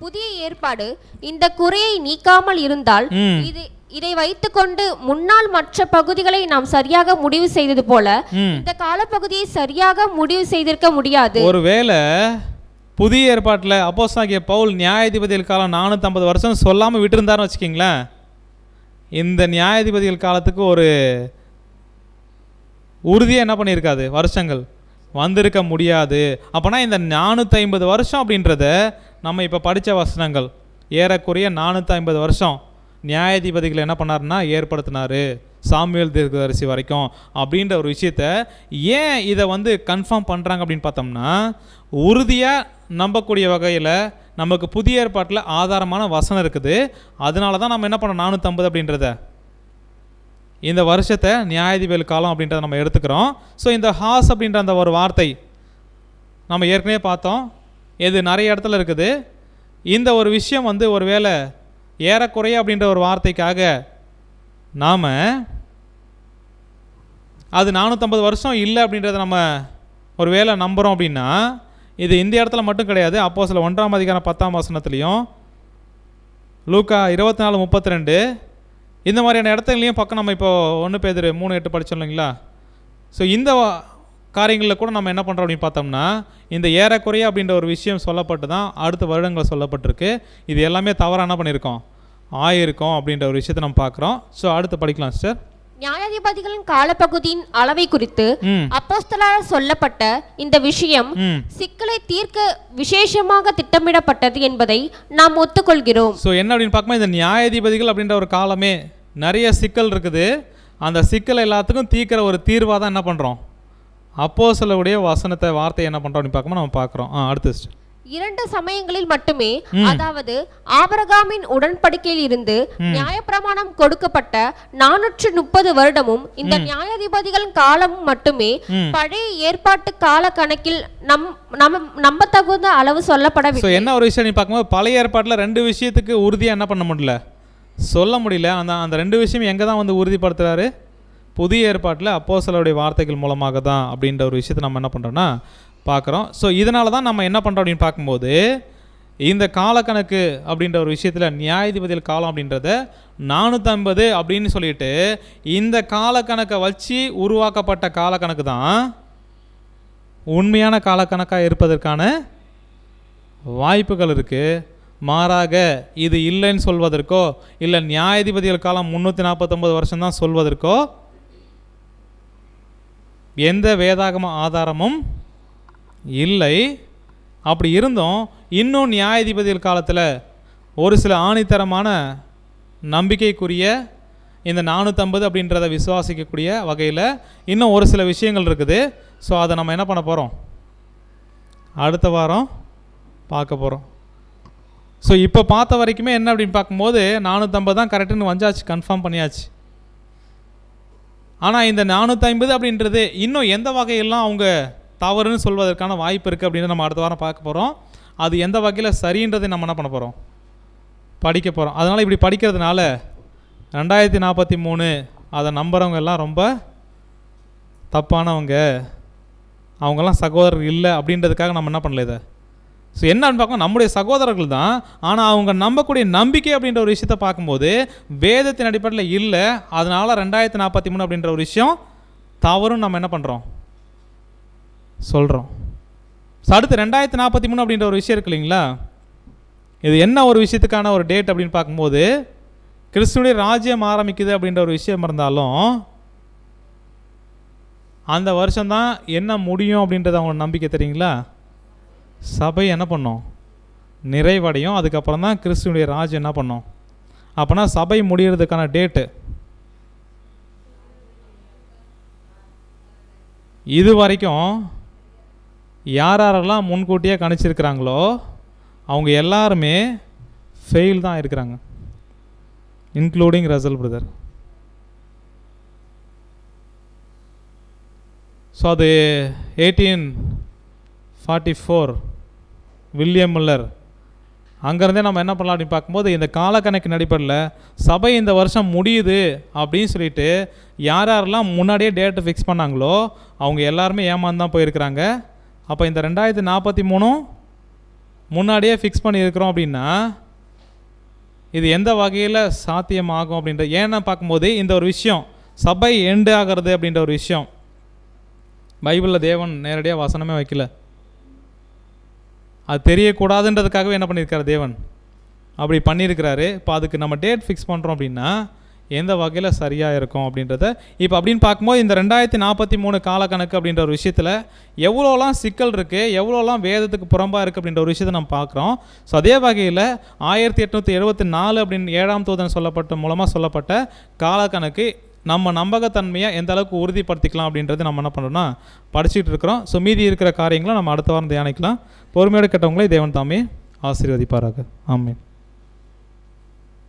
புதிய ஏற்பாடு இந்த குறையை நீக்காமல் இருந்தால் இதை வைத்துக்கொண்டு முன்னால் மற்ற பகுதிகளை நாம் சரியாக முடிவு செய்தது போல இந்த காலப்பகுதியை சரியாக முடிவு செய்திருக்க முடியாது. ஒருவேளை புதிய ஏற்பாட்டில் அப்போஸ்தலனாகிய பவுல் நியாயாதிபதிகள் காலம் 450 வருஷம் சொல்லாமல் விட்டுருந்தாருன்னு வச்சுக்கிங்களேன், இந்த நியாயாதிபதிகள் காலத்துக்கு ஒரு உறுதியாக என்ன பண்ணியிருக்காது, வருஷங்கள் வந்திருக்க முடியாது. அப்போனா இந்த 450 வருஷம் அப்படின்றத நம்ம இப்போ படித்த வசனங்கள் ஏறக்குறைய 450 வருஷம் நியாயாதிபதிகள் என்ன பண்ணாருன்னா ஏற்படுத்தினார், சாமுவேல் தீர்க்கதரிசி வரைக்கும் அப்படின்ற ஒரு விஷயத்த ஏன் இதை வந்து கன்ஃபார்ம் பண்ணுறாங்க அப்படின்னு பார்த்தோம்னா உறுதியாக நம்பக்கூடிய வகையில் நமக்கு புதிய ஏற்பாட்டில் ஆதாரமான வசனம் இருக்குது. அதனால தான் நம்ம என்ன பண்ணோம் 450 அப்படின்றத இந்த வருஷத்தை நியாயாதிபதிகள் காலம் அப்படின்றத நம்ம எடுத்துக்கிறோம். ஸோ இந்த அப்படின்ற அந்த ஒரு வார்த்தை நம்ம ஏற்கனவே பார்த்தோம், இது நிறைய இடத்துல இருக்குது. இந்த ஒரு விஷயம் வந்து ஒரு வேளை ஏறக்குறைய அப்படின்ற ஒரு வார்த்தைக்காக நாம் அது 450 வருஷம் இல்லை அப்படின்றத நம்ம ஒரு வேளை நம்புகிறோம் அப்படின்னா, இது இந்த இடத்துல மட்டும் கிடையாது. அப்போஸ்தலர் 1ஆம் அதிகாரம் 10ஆம் வசனத்துலையும், லூக்கா 24:32 இந்த மாதிரியான இடத்துலையும் பக்கம் நம்ம இப்போ 1 பேதுரு 3:8 படித்தோம் இல்லைங்களா. ஸோ இந்த காரியங்களில் கூட நம்ம என்ன பண்ணுறோம் அப்படின்னு பார்த்தோம்னா, இந்த ஏறக்குறைய அப்படின்ற ஒரு விஷயம் சொல்லப்பட்டு தான் அடுத்த வருடங்களில் சொல்லப்பட்டிருக்கு. இது எல்லாமே தவறாக என்ன பண்ணியிருக்கோம், ஆயிருக்கோம் அப்படின்ற ஒரு விஷயத்தை நம்ம பார்க்குறோம். ஸோ அடுத்து படிக்கலாம் சார். நியாயாதிபதிகளின் காலப்பகுதியின் அளவை குறித்து அப்போஸ்தலரால் சொல்லப்பட்ட இந்த விஷயம் சிக்கலை தீர்க்க விசேஷமாக திட்டமிடப்பட்டது என்பதை நாம் ஒத்துக்கொள்கிறோம். ஸோ என்ன அப்படின்னு பார்க்கும்போது, இந்த நியாயாதிபதிகள் அப்படின்ற ஒரு காலமே நிறைய சிக்கல் இருக்குது. அந்த சிக்கல் எல்லாத்துக்கும் தீர்க்கிற ஒரு தீர்வாக தான் என்ன பண்ணுறோம், அப்போஸ்தலருடைய வசனத்தை வார்த்தையை என்ன பண்ணுறோம் அப்படின்னு பார்க்கும்போது நம்ம பார்க்குறோம். அடுத்து 2 சமயங்களில் மட்டுமே, அதாவது ஆபிரகாமின் உடன்படிக்கையில் இருந்து நியாயப்பிரமாணம் கொடுக்கப்பட்ட 430 வருடமும் இந்த நியாயாதிபதிகளின் காலமும் மட்டுமே பழைய ஏற்பாட்டு கால கணக்கில் நம்பத்தகுந்த அளவு சொல்லப்படவில்லை. என்ன ஒரு விஷயம் பார்க்கும்போது, பழைய ஏற்பாட்டில் 2 விஷயத்துக்கு உறுதியாக என்ன பண்ண முடியல, சொல்ல முடியல. அந்த 2 விஷயம் எங்கே தான் வந்து உறுதிப்படுத்துகிறாரு, புதிய ஏற்பாட்டில் அப்போஸ்தலருடைய வார்த்தைகள் மூலமாக தான் அப்படின்ற ஒரு விஷயத்தை நம்ம என்ன பண்ணுறோன்னா பார்க்குறோம். ஸோ இதனால தான் நம்ம என்ன பண்ணுறோம் அப்படின்னு பார்க்கும்போது, இந்த காலக்கணக்கு அப்படின்ற ஒரு விஷயத்தில் நியாயாதிபதிகள் காலம் அப்படின்றத 450 அப்படின்னு சொல்லிட்டு இந்த காலக்கணக்கை வச்சு உருவாக்கப்பட்ட காலக்கணக்கு தான் உண்மையான காலக்கணக்காக இருப்பதற்கான வாய்ப்புகள் இருக்குது. மாறாக இது இல்லைன்னு சொல்வதற்கோ, இல்லை நியாயாதிபதிகள் காலம் 349 வருஷம்தான் சொல்வதற்கோ எந்த வேதாகம ஆதாரமும் இல்லை. அப்படி இருந்தும் இன்னும் நியாயாதிபதிகள் காலத்தில் ஒரு சில ஆணித்தரமான நம்பிக்கைக்குரிய இந்த 450 அப்படின்றத விசுவாசிக்கக்கூடிய வகையில் இன்னும் ஒரு சில விஷயங்கள் இருக்குது. ஸோ அதை நம்ம என்ன பண்ண போகிறோம், அடுத்த வாரம் பார்க்க போகிறோம். ஸோ இப்போ பார்த்த வரைக்குமே என்ன அப்படின்னு பார்க்கும்போது 450 தான் கரெக்டுன்னு வந்தாச்சு, கன்ஃபார்ம் பண்ணியாச்சு. ஆனால் இந்த 450 அப்படின்றது இன்னும் எந்த வகையெல்லாம் அவங்க தவறுன்னு சொல்வதற்கான வாய்ப்பு இருக்குது அப்படின்னு நம்ம அடுத்த வாரம் பார்க்க போகிறோம். அது எந்த வகையில் சரின்றதை நம்ம என்ன பண்ண போகிறோம், படிக்க போகிறோம். அதனால் இப்படி படிக்கிறதுனால 2043 அதை நம்புகிறவங்க எல்லாம் ரொம்ப தப்பானவங்க, அவங்கெல்லாம் சகோதரர்கள் இல்லை அப்படின்றதுக்காக நம்ம என்ன பண்ணல இதை. ஸோ என்னன்னு பார்க்கணும், நம்முடைய சகோதரர்கள் தான். ஆனால் அவங்க நம்பக்கூடிய நம்பிக்கை அப்படின்ற ஒரு விஷயத்தை பார்க்கும்போது வேதத்தின் அடிப்படையில் இல்லை. அதனால் 2043 அப்படின்ற ஒரு விஷயம் தவறுன்னு நம்ம என்ன பண்ணுறோம், சொல்கிறோம். ஸோ அடுத்து 2043 அப்படின்ற ஒரு விஷயம் இருக்கு இல்லைங்களா. இது என்ன ஒரு விஷயத்துக்கான ஒரு டேட் அப்படின்னு பார்க்கும்போது, கிறிஸ்துவுடைய ராஜ்யம் ஆரம்பிக்குது அப்படின்ற ஒரு விஷயம் இருந்தாலும் அந்த வருஷம்தான் என்ன முடியும் அப்படின்றது அவங்க நம்பிக்கை தெரியுங்களா. சபை என்ன பண்ணோம், நிறைவடையும். அதுக்கப்புறம் தான் கிறிஸ்துவுடைய ராஜ்யம் என்ன பண்ணோம். அப்போனா சபை முடிகிறதுக்கான டேட்டு இது வரைக்கும் யாரெல்லாம் முன்கூட்டியே கணிச்சிருக்கிறாங்களோ அவங்க எல்லாருமே ஃபெயில் தான் இருக்கிறாங்க, இன்க்ளூடிங் ரசல் பிரதர். ஸோ அது 1844 வில்லியம் முல்லர் அங்கேருந்தே நம்ம என்ன பண்ணலாம் அப்படின்னு பார்க்கும்போது, இந்த காலக்கணக்கின் அடிப்படையில் சபை இந்த வருஷம் முடியுது அப்படின்னு சொல்லிட்டு யாரெல்லாம் முன்னாடியே டேட்டு ஃபிக்ஸ் பண்ணாங்களோ அவங்க எல்லாருமே ஏமாந்து தான் போயிருக்கிறாங்க. அப்போ இந்த 2043 முன்னாடியே ஃபிக்ஸ் பண்ணியிருக்கிறோம் அப்படின்னா இது எந்த வகையில் சாத்தியமாகும் அப்படின்ற. ஏன்னா பார்க்கும்போது இந்த ஒரு விஷயம் சபை எண்டு ஆகிறது அப்படின்ற ஒரு விஷயம் பைபிளில் தேவன் நேரடியாக வசனமே வைக்கல. அது தெரியக்கூடாதுன்றதுக்காகவே என்ன பண்ணியிருக்காரு தேவன், அப்படி பண்ணியிருக்கிறாரு. இப்போ அதுக்கு நம்ம டேட் ஃபிக்ஸ் பண்ணுறோம் அப்படின்னா எந்த வகையில் சரியாக இருக்கும் அப்படின்றத இப்போ அப்படின்னு பார்க்கும்போது இந்த 2043 காலக்கணக்கு அப்படின்ற ஒரு விஷயத்தில் எவ்வளோலாம் சிக்கல் இருக்குது, எவ்வளோலாம் வேதத்துக்கு புறம்பாக இருக்குது அப்படின்ற ஒரு விஷயத்தை நம்ம பார்க்குறோம். ஸோ அதே வகையில் 1874 அப்படின்னு 7ஆம் தூதன் மூலமாக சொல்லப்பட்ட காலக்கணக்கு நம்ம நம்பகத்தன்மையை எந்த அளவுக்கு உறுதிப்படுத்திக்கலாம் அப்படின்றது நம்ம என்ன பண்ணுறோம்னா படிச்சுட்டு இருக்கிறோம். ஸோ மீதி இருக்கிற காரியங்களை நம்ம அடுத்த வாரம் தியானிக்கலாம். பொறுமையோடு கேட்டவங்களே தேவன் தாமே ஆசீர்வதிப்பாராக. ஆமென்.